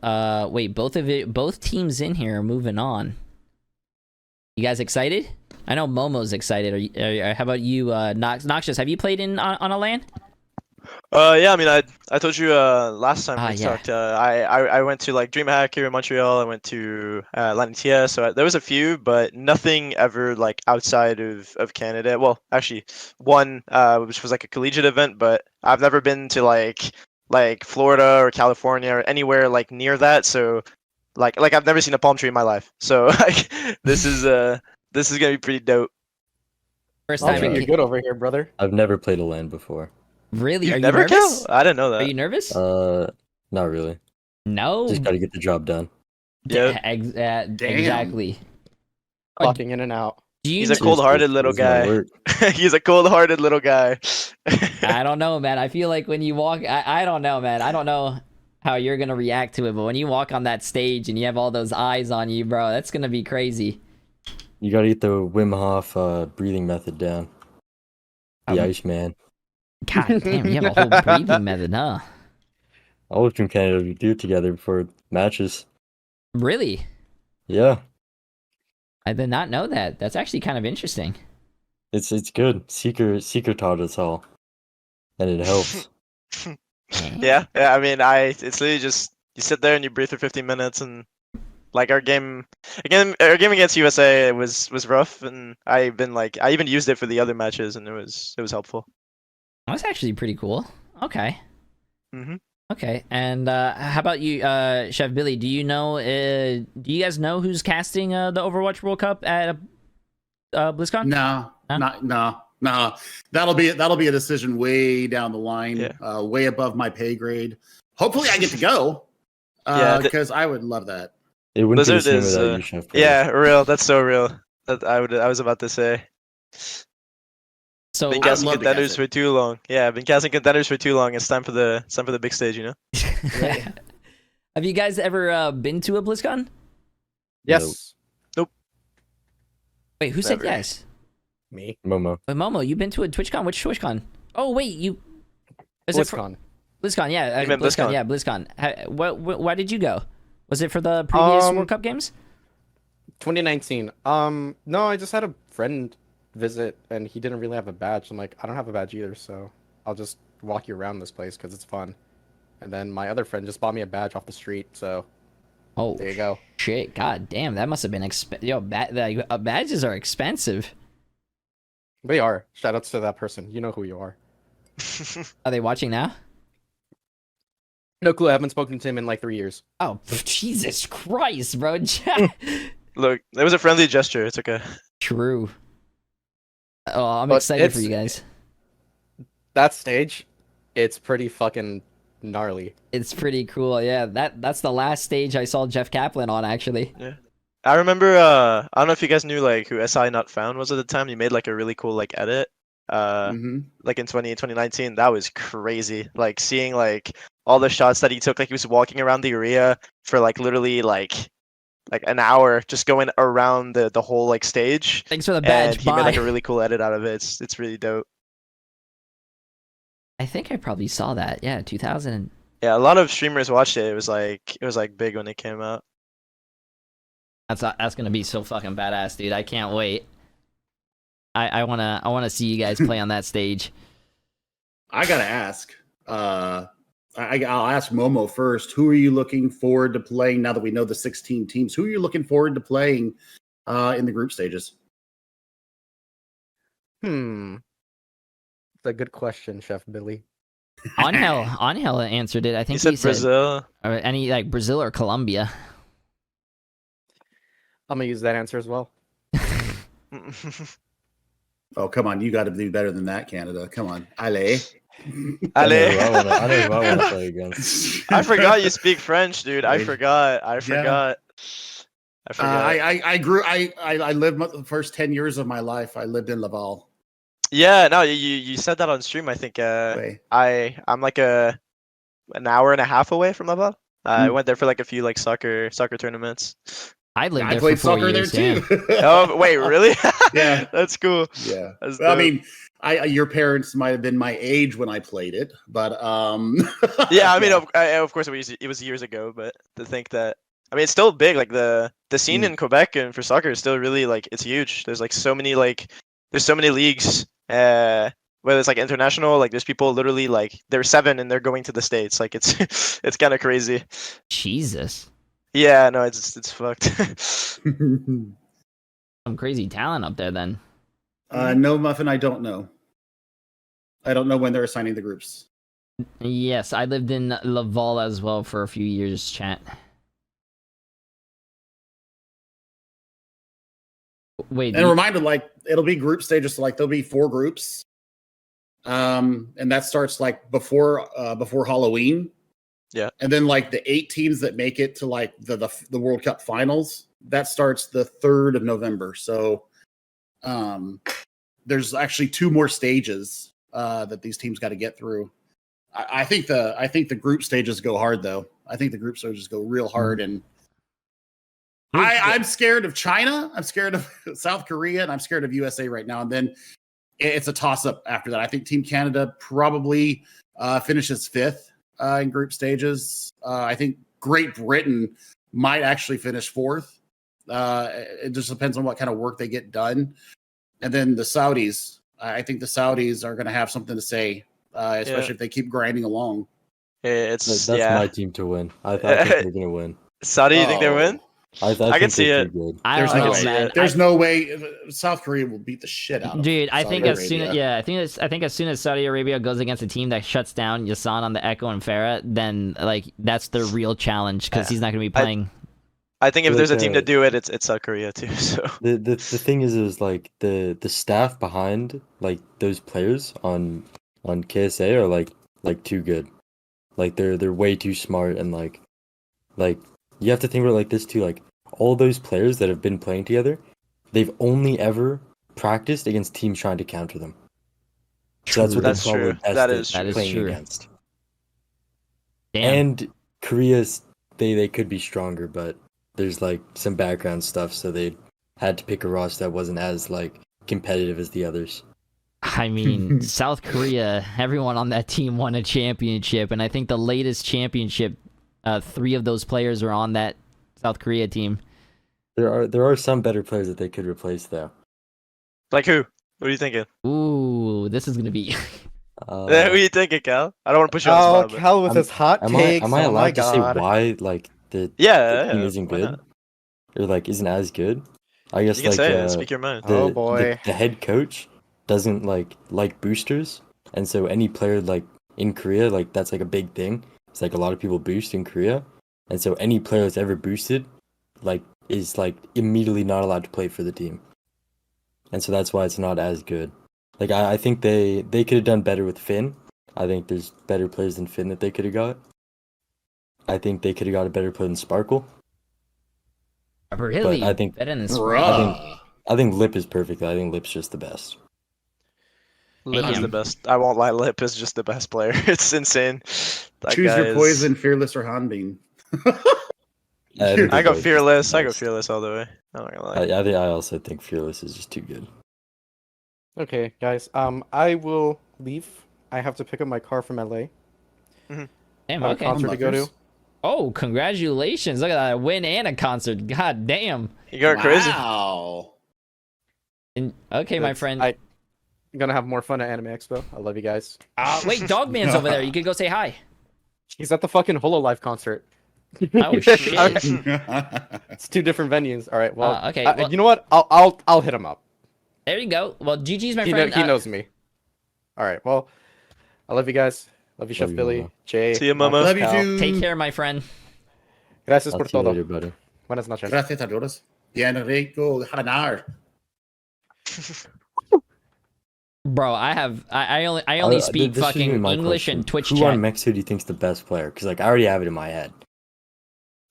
wait, both teams in here are moving on. You guys excited? I know Momo's excited. How about you, Noxious? Have you played on a LAN? Yeah, I mean, I told you last time we talked. I went to like DreamHack here in Montreal. I went to LAN-ETS. So there was a few, but nothing ever like outside of Canada. Well, actually, one which was like a collegiate event, but I've never been to like Florida or California or anywhere like near that. So like I've never seen a palm tree in my life. So like this is gonna be pretty dope. First time you're good over here, brother. I've never played a LAN before. Really? Are you never nervous? I didn't know that. Are you nervous? Not really. No. Just gotta get the job done. Yeah. Exactly. Clocking in and out. He's a cold-hearted little guy. He's a cold-hearted little guy. I don't know, man. I feel like when you walk, I don't know, man. I don't know how you're gonna react to it, but when you walk on that stage and you have all those eyes on you, bro, that's gonna be crazy. You gotta get the Wim Hof breathing method down. The Iceman. God damn, you have a whole breathing method, huh? All of Team Canada, we do it together before matches. Really? Yeah. I did not know that. That's actually kind of interesting. It's good. Seeker taught us all, and it helps. Yeah. I mean, it's literally just you sit there and you breathe for 15 minutes, and like our game against USA was rough, and I even used it for the other matches, and it was helpful. That's actually pretty cool. Okay. Mm-hmm. Okay, and how about you, Chef Billy? Do you know? Do you guys know who's casting the Overwatch World Cup at BlizzCon? No. That'll be a decision way down the line, way above my pay grade. Hopefully, I get to go. Because I would love that. It wouldn't Blizzard be the same is, without you, Chef Billy. Yeah, real. That's so real. That I was about to say. So been casting contenders for too long. Yeah, I've been casting contenders for too long. It's time for the big stage, you know. Have you guys ever been to a BlizzCon? Yes. Nope. Wait, who said yes? Me. Momo. Wait, Momo, you've been to a TwitchCon? Which TwitchCon? Oh wait, you. BlizzCon. BlizzCon, yeah. You meant BlizzCon. Yeah, BlizzCon. Why did you go? Was it for the previous World Cup games? 2019. No, I just had a friend visit, and he didn't really have a badge. I'm like, I don't have a badge either, so I'll just walk you around this place because it's fun. And then my other friend just bought me a badge off the street, so there you go. Shit, god damn, that must have been badges are expensive. They are. Shoutouts to that person. You know who you are. Are they watching now? No clue. I haven't spoken to him in like 3 years. Oh, Jesus Christ, bro. Look, it was a friendly gesture. It's okay. True. Oh, I'm excited for you guys. That stage, it's pretty fucking gnarly. It's pretty cool. Yeah, that's the last stage I saw Jeff Kaplan on, actually. Yeah. I remember, I don't know if you guys knew like who SI Not Found was at the time. He made like a really cool like edit. Like in 2019, that was crazy. Like seeing like all the shots that he took, like he was walking around the area for like literally like an hour, just going around the whole like stage. Thanks for the badge. And he made like a really cool edit out of it. It's really dope. I think I probably saw that. Yeah, 2000. Yeah, a lot of streamers watched it. It was like big when it came out. That's gonna be so fucking badass, dude. I can't wait. I wanna see you guys play on that stage. I gotta ask. I'll ask Momo first. Who are you looking forward to playing now that we know the 16 teams? Who are you looking forward to playing in the group stages? That's a good question, Chef Billy. Angel answered it. I think he said Brazil. Or any like Brazil or Colombia. I'm gonna use that answer as well. Oh, come on. You got to do better than that, Canada. Come on. Ale. I know who I want to play against. I forgot you speak French, dude. I forgot. I lived the first 10 years of my life. I lived in Laval. Yeah, no, you said that on stream. I think I'm like an hour and a half away from Laval. I went there for like a few like soccer tournaments. I lived played for 4 soccer years, there too. Oh wait, really? Yeah, that's cool. Yeah, well, I mean, your parents might have been my age when I played it, but yeah, I mean, of course it was years ago, but to think that, I mean, it's still big. Like the scene in Quebec and for soccer is still really like it's huge. There's like so many leagues. Whether it's like international, like there's people literally like there's 7 and they're going to the States. Like it's kind of crazy. Jesus. Yeah, no, it's fucked. Some crazy talent up there then. No, Muffin, I don't know. I don't know when they're assigning the groups. Yes, I lived in Laval as well for a few years, chat. Wait. And a reminder, like, it'll be group stages, so like there'll be 4 groups. And that starts like before Halloween. Yeah. And then like the 8 teams that make it to like the World Cup finals, that starts the 3rd of November. So there's actually 2 more stages that these teams got to get through. I think the group stages go hard though. I think the group stages go real hard, and I'm scared of China, I'm scared of South Korea, and I'm scared of USA right now. And then it's a toss-up after that. I think Team Canada probably finishes 5th in group stages. I think Great Britain might actually finish 4th It just depends on what kind of work they get done. And then the Saudis, I think the Saudis are going to have something to say, especially if they keep grinding along. That's my team to win. I think they're going to win. Saudi, you think they win? I can see it. There's no way. There's no way South Korea will beat the shit out of Dude, I think Saudi as soon as I think as soon as Saudi Arabia goes against a team that shuts down Yasan on the Echo and Farah, then like that's their real challenge because he's not going to be playing. I think if there's a team to do it, it's South Korea too. So the thing is like the staff behind like those players on KSA are like too good. Like they're way too smart and like you have to think about it like this too. Like all those players that have been playing together, they've only ever practiced against teams trying to counter them. So that's what that's they're true. probably That is playing true. against. Damn. And Korea's they could be stronger, but there's like some background stuff, so they had to pick a roster that wasn't as like competitive as the others. I mean, South Korea, everyone on that team won a championship, and I think the latest championship, 3 of those players are on that South Korea team. There are some better players that they could replace though. Like who? What are you thinking? Ooh, this is gonna be. What are you thinking, Cal? I don't want to push you on the spot. Cal with his hot takes. Am I oh allowed my to say God. why like the team isn't why good not? or like isn't as good? I guess You can like say it. Speak your mind. Oh, boy. the head coach doesn't like boosters, and so any player like in Korea, like that's like a big thing. It's like a lot of people boost in Korea, and so any player that's ever boosted like is like immediately not allowed to play for the team, and so that's why it's not as good. Like I think they could have done better with Finn. I think there's better players than Finn that they could have got. I think they could have got a better player than Sparkle. Really? But I think better than I think Lip is perfect. I think Lip's just the best. Lip is Damn. the best. I won't lie. Lip is just the best player. It's insane. That Choose guy your is- poison, Fearless or Hanbin. I go fearless. I go fearless all the way. I'm not gonna lie. I also think Fearless is just too good. Okay, guys. I will leave. I have to pick up my car from LA. Damn, A okay. concert to go to. Oh, congratulations! Look at that, a win and a concert. God damn. You going crazy? Wow. And, okay, my friend. I'm gonna have more fun at Anime Expo. I love you guys. Wait, Dogman's over there. You could go say hi. He's at the fucking Hololive concert. Oh shit. It's 2 different venues. All right. Well, okay, well- you know what? I'll hit him up. There you go. Well, GG's my He friend. he knows me. All right. Well, I love you guys. Love you, Chef you, Billy, Mama. Jay. See you, Mama. Love you Cal. too. Take care, my friend. Gracias I'll por see you todo. later, buddy. Buenas noches. Gracias a todos. Bien rico ganar. Bro, I only speak This was gonna be fucking my English question. and Twitch Who chat. on Mexico do you think's the best player? Because like I already have it in my head.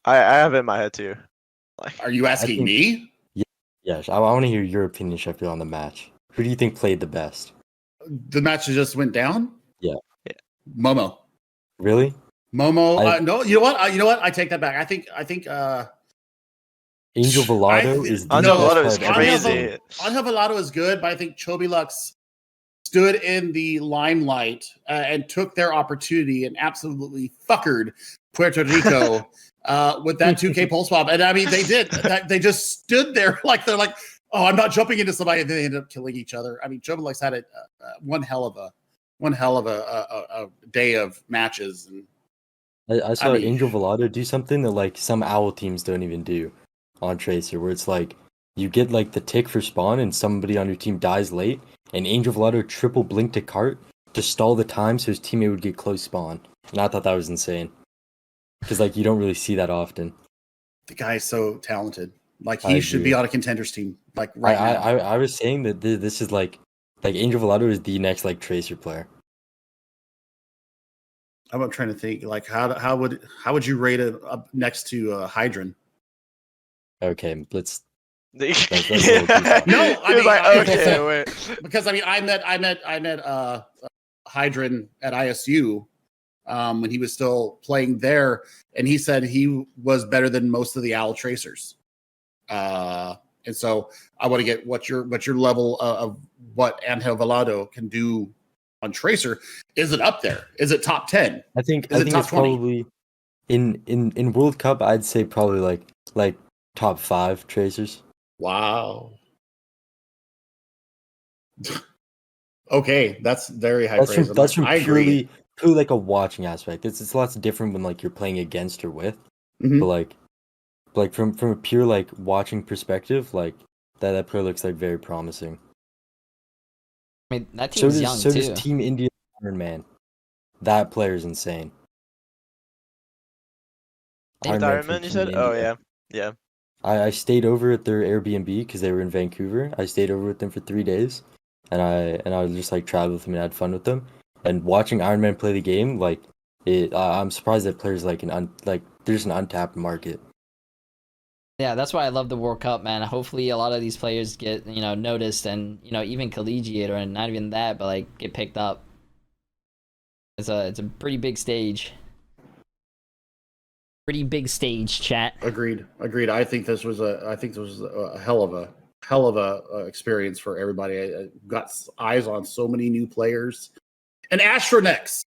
I have it in my head too. Are you asking me? Yes, I want to hear your opinion, Sheffield, on the match. Who do you think played the best? The match that just went down? Yeah. Momo. Really? Momo. No, you know what? You know what? I take that back. I think Angel Villado is the Angel best Villado is player. crazy. Angel Villado is good, but I think Chobilux stood in the limelight and took their opportunity and absolutely fuckered Puerto Rico with that 2K pulse swap. And I mean, they did. They just stood there like they're like, oh, I'm not jumping into somebody, and they ended up killing each other. I mean, Chobilux had one hell of a day of matches. And I saw Angel Villado do something that like some owl teams don't even do on Tracer, where it's like you get like the tick for spawn and somebody on your team dies late, and Angel Villado triple blinked a cart to stall the time so his teammate would get close spawn. And I thought that was insane. Because like you don't really see that often. The guy's so talented. Like he should be on a contenders team. Like now. I was saying that this is like Angel Villado is the next like Tracer player. I'm trying to think. Like how would you rate it up next to Hydran? Okay, let's. No, I mean, like, okay, wait. Because I mean, I met Hydran at ISU when he was still playing there, and he said he was better than most of the Owl Tracers. And so I want to get what your level of what Angel Villado can do on Tracer. Is it up there? Is it top 10? I think top it's 20? probably in World Cup. I'd say probably like top 5 tracers. Wow. Okay, that's very high praise. That's from I agree. purely like a watching aspect. It's lots different when like you're playing against or with. Mhm. But like from a pure like watching perspective, like that player looks like very promising. I mean, that team's young so too. does Team India Iron Man. That player's insane. Iron Man, you said? Oh yeah, yeah. I stayed over at their Airbnb because they were in Vancouver. I stayed over with them for 3 days, and I was just like traveled with them and had fun with them. And watching Iron Man play the game, like I'm surprised that players like there's an untapped market. Yeah, that's why I love the World Cup, man. Hopefully, a lot of these players get noticed, and even collegiate or not even that, but like get picked up. It's a pretty big stage. Pretty big stage, chat. Agreed. I think this was a hell of a experience for everybody. I got eyes on so many new players. And Astronex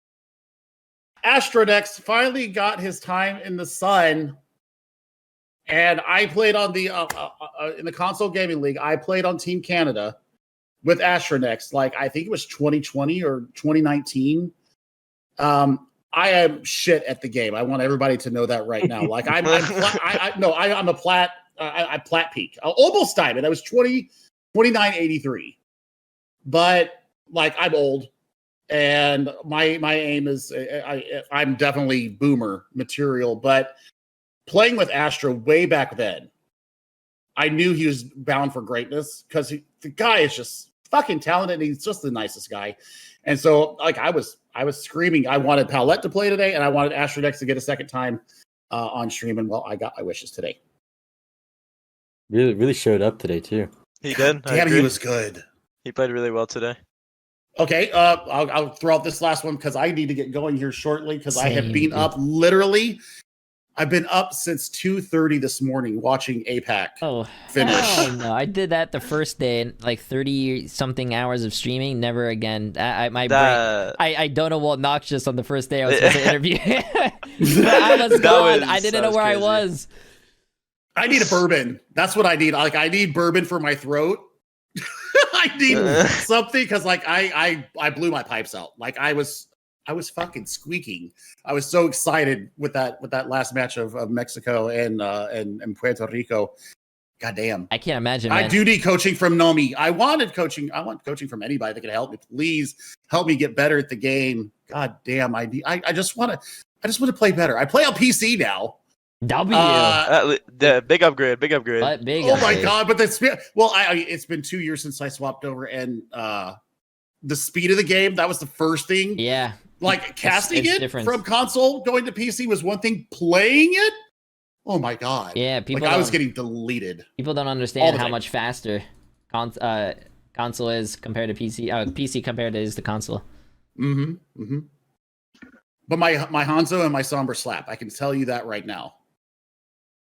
finally got his time in the sun. And I played on the in the console gaming league. I played on Team Canada with Astronex. Like I think it was 2020 or 2019. I am shit at the game. I want everybody to know that right now. Like I'm a plat. I plat peak. Almost diamond. I was 2983. But like I'm old, and my aim is I'm definitely boomer material. But playing with Astro way back then, I knew he was bound for greatness because the guy is just fucking talented. And he's just the nicest guy. And so like I was screaming. I wanted Paulette to play today, and I wanted Astronex to get a second time on stream. And well, I got my wishes today. Really showed up today too. He did. Damn, he was good. He played really well today. Okay, I'll throw out this last one because I need to get going here shortly because I have been up literally. I've been up since 2:30 this morning watching APAC finish. Oh no, I did that the first day, like 30 something hours of streaming. Never again. I don't know what Noxious on the first day I was supposed to interview. I was gone. I didn't know where I was. I need a bourbon. That's what I need. Like I need bourbon for my throat. I need something because like I blew my pipes out. Like I was fucking squeaking. I was so excited with that last match of Mexico and Puerto Rico. God damn. I can't imagine. Man. I do need coaching from Nomi. I want coaching from anybody that can help me. Please help me get better at the game. God damn. I just want to play better. I play on PC now. The big upgrade. What big oh upgrade? My god! But it's been 2 years since I swapped over, and the speed of the game, that was the first thing. Yeah. Like casting it from console going to PC was one thing. Playing it, oh my god! Yeah, people. Like I was getting deleted. People don't understand how much faster console is compared to PC. PC compared to the console. But my Hanzo and my Sombra slap. I can tell you that right now.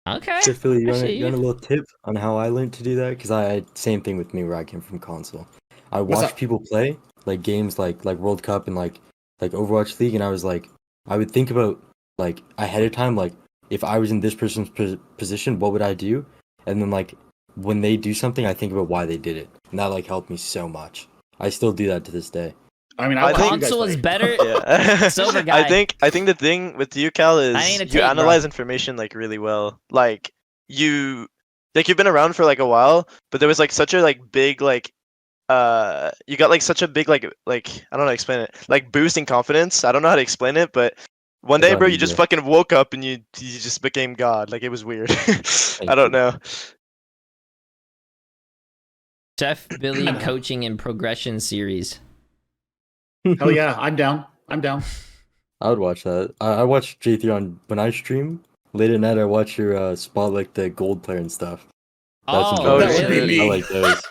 Okay. So Philly, you want a little tip on how I learned to do that? Because same thing with me where I came from console. I watched people play like games like World Cup and like Overwatch League, and I was like, I would think about like ahead of time, like if I was in this person's position, what would I do? And then like when they do something, I think about why they did it, and that like helped me so much. I still do that to this day. I mean, console is better. Yeah. Silver guy. I think the thing with you, Cal, is you analyze information like really well. Like you've been around for like a while, but there was like such a like big like you got like such a big like I don't know how to explain it, like boosting confidence. I don't know how to explain it, but one day, bro, you just fucking woke up and you just became God. Like it was weird. I don't know. Chef Billy coaching and progression series. Hell yeah, I'm down. I would watch that. I watch J3 on when I stream late at night. I watch your spot like the gold player and stuff. That would be me. I like those.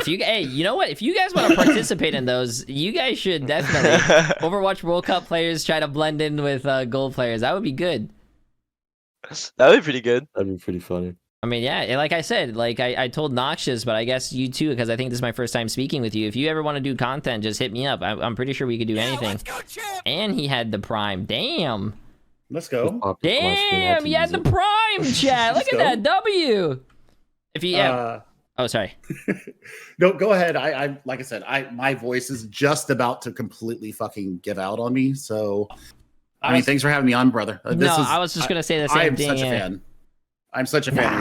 You know what? If you guys want to participate in those, you guys should definitely Overwatch World Cup players try to blend in with gold players. That would be good. That would be pretty good. That'd be pretty funny. I mean, yeah, like I said, like I told Noxious, but I guess you too, because I think this is my first time speaking with you. If you ever want to do content, just hit me up. I'm pretty sure we could do anything. And he had the Prime. Damn. Let's go. Damn, you had the prime chat. Look at that W. If you oh, sorry. No, go ahead. I like I said, my voice is just about to completely fucking give out on me. So, I mean, thanks for having me on, brother. I was just gonna say the same thing. I'm such a fan. I'm such a fan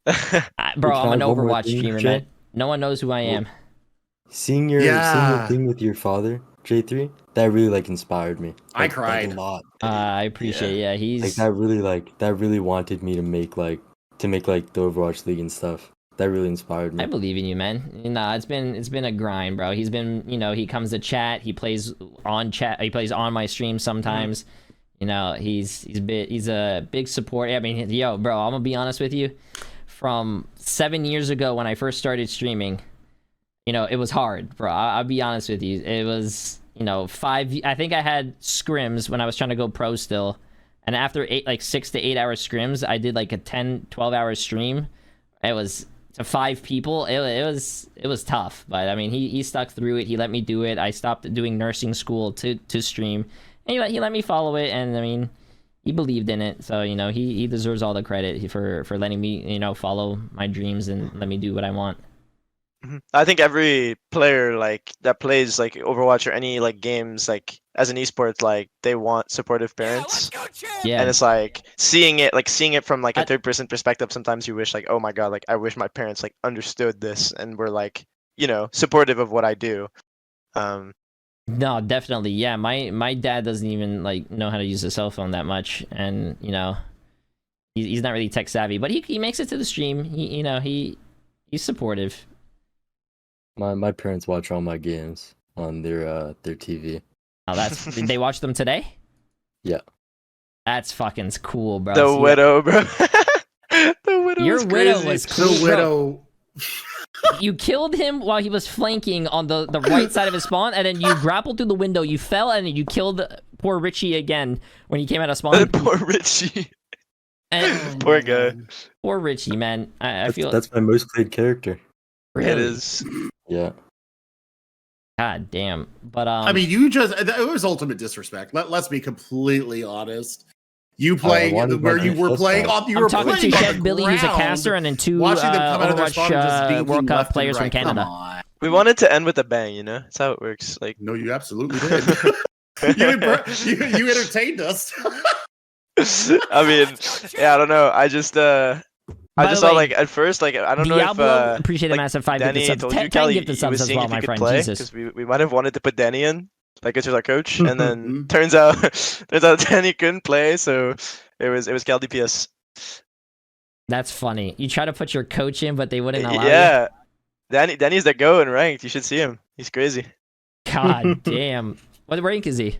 of yours. Bro, I'm an Overwatch streamer, man. No one knows who I am. Seeing your thing with your father, J3, that really like inspired me. I cried a lot. I appreciate. Yeah, he's that really wanted me to make the Overwatch League and stuff. That really inspired me. I believe in you, man. Nah, it's been a grind, bro. He's been, he comes to chat. He plays on chat. He plays on my stream sometimes. He's a big support. I mean, yo, bro, I'm gonna be honest with you. From 7 years ago when I first started streaming, it was hard, bro. I'll be honest with you. It was, 5. I think I had scrims when I was trying to go pro still, and after 6 to 8 hour scrims, I did like a 10, 12 hour stream. It was to 5 people. It was tough, but I mean, he stuck through it. He let me do it. I stopped doing nursing school to stream, and he let me follow it. And I mean, he believed in it, so he deserves all the credit for letting me follow my dreams and let me do what I want. I think every player that plays Overwatch or any games as an esport, they want supportive parents. Yeah, and it's seeing it from a third person perspective. Sometimes you wish oh my god, I wish my parents understood this and were supportive of what I do. No, definitely, yeah. My dad doesn't even know how to use a cell phone that much, and he's not really tech savvy, but he makes it to the stream. He's supportive. My parents watch all my games on their TV. Oh, did they watch them today? Yeah. That's fucking cool, bro. The widow, bro. The widow. Your widow was cool. The widow. You killed him while he was flanking on the right side of his spawn, and then you grappled through the window, you fell, and then you killed poor Richie again when he came out of spawn. Poor Richie. And, poor guy. Poor Richie, man. I feel that's my most played character. Really? It is. Yeah. God damn. But I mean, it was ultimate disrespect. Let's be completely honest. You playing where you were playing off. I'm talking to Chef Billy, who's a caster, and then 2 Overwatch World Cup players from Canada. We wanted to end with a bang, That's how it works. No, you absolutely did. you entertained us. I mean, yeah, I don't know. I just saw at first I don't know if appreciate a massive 5 Danny gifted told subs. you, 10 Kelly, gifted subs as well, my friend. Play, Jesus. We might have wanted to put Danny in, as our coach, and then turns out Danny couldn't play, so it was Cal DPS. That's funny. You try to put your coach in, but they wouldn't allow you. Yeah, Danny's the go in ranked. You should see him. He's crazy. God damn. What rank is he?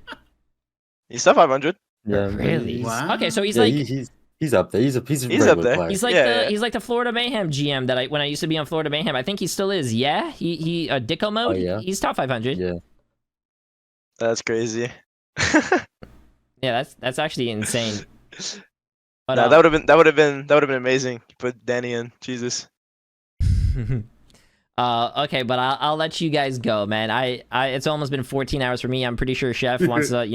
He's top 500. Yeah. Really? Wow. Okay, so he's he's up there. He's up there. Player. He's like the Florida Mayhem GM that when I used to be on Florida Mayhem. I think he still is. Yeah, he Dicko mode. Oh, yeah. He's top 500. Yeah. That's crazy. Yeah, that's actually insane. But, that would have been amazing. Put Danny in. Jesus. Okay, but I'll let you guys go, man. It's almost been 14 hours for me. I'm pretty sure Chef wants to,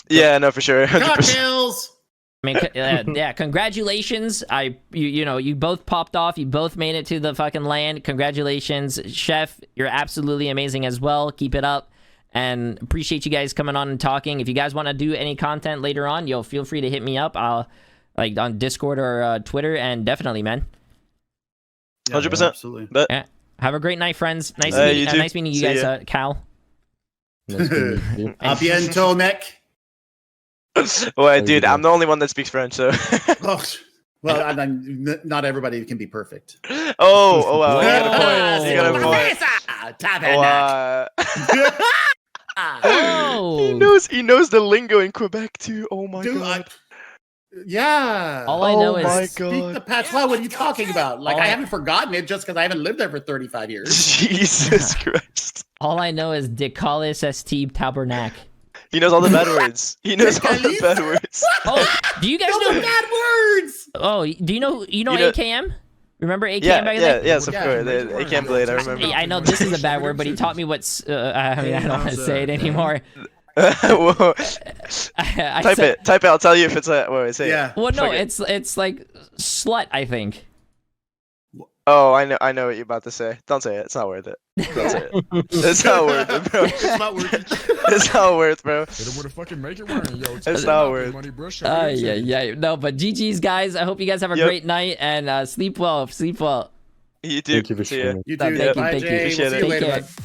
Yeah, no, for sure. 100%. Cocktails. I mean, yeah, congratulations. You both popped off. You both made it to the fucking land. Congratulations, Chef. You're absolutely amazing as well. Keep it up. And appreciate you guys coming on and talking. If you guys want to do any content later on, feel free to hit me up. I'll on Discord or Twitter, and definitely, man. 100%. Absolutely. But yeah. Have a great night, friends. Nice meeting you guys, Cal. A bientôt, mec. Well, dude, I'm the only one that speaks French, so. Well, not everybody can be perfect. Oh, wow. You got a point. He knows the lingo in Quebec too. Oh my god. Yeah. All I know is speak the patois. What are you talking about? I haven't forgotten it just because I haven't lived there for 35 years. Jesus Christ. All I know is Decalis St. Tabernac. He knows all the bad words. He knows all the bad words. Oh, do you guys know the bad words? Oh, do you know AKM? Remember AKM back then? Yes, of course. AKM Blade, I remember. I know this is a bad word, but he taught me what's. I mean, I don't want to say it anymore. Whoa. Type it. Type it. I'll tell you if it's a. Wait, say Yeah. it. Well, no, Fuck it's like slut, I think. Oh, I know what you're about to say. Don't say it. It's not worth it. Don't say it. It's not worth it, bro. It's not worth it. It's not worth, bro. They don't want to fucking make it work, yo. It's not worth. Money, bro. Show me the tickets. Yeah. No, but GG's, guys. I hope you guys have a great night and sleep well. Sleep well. You do. Thank you for See ya. sharing. You No, do. thank you, Bye, thank you. Jay. We'll see you Appreciate it. later, Take care. bud.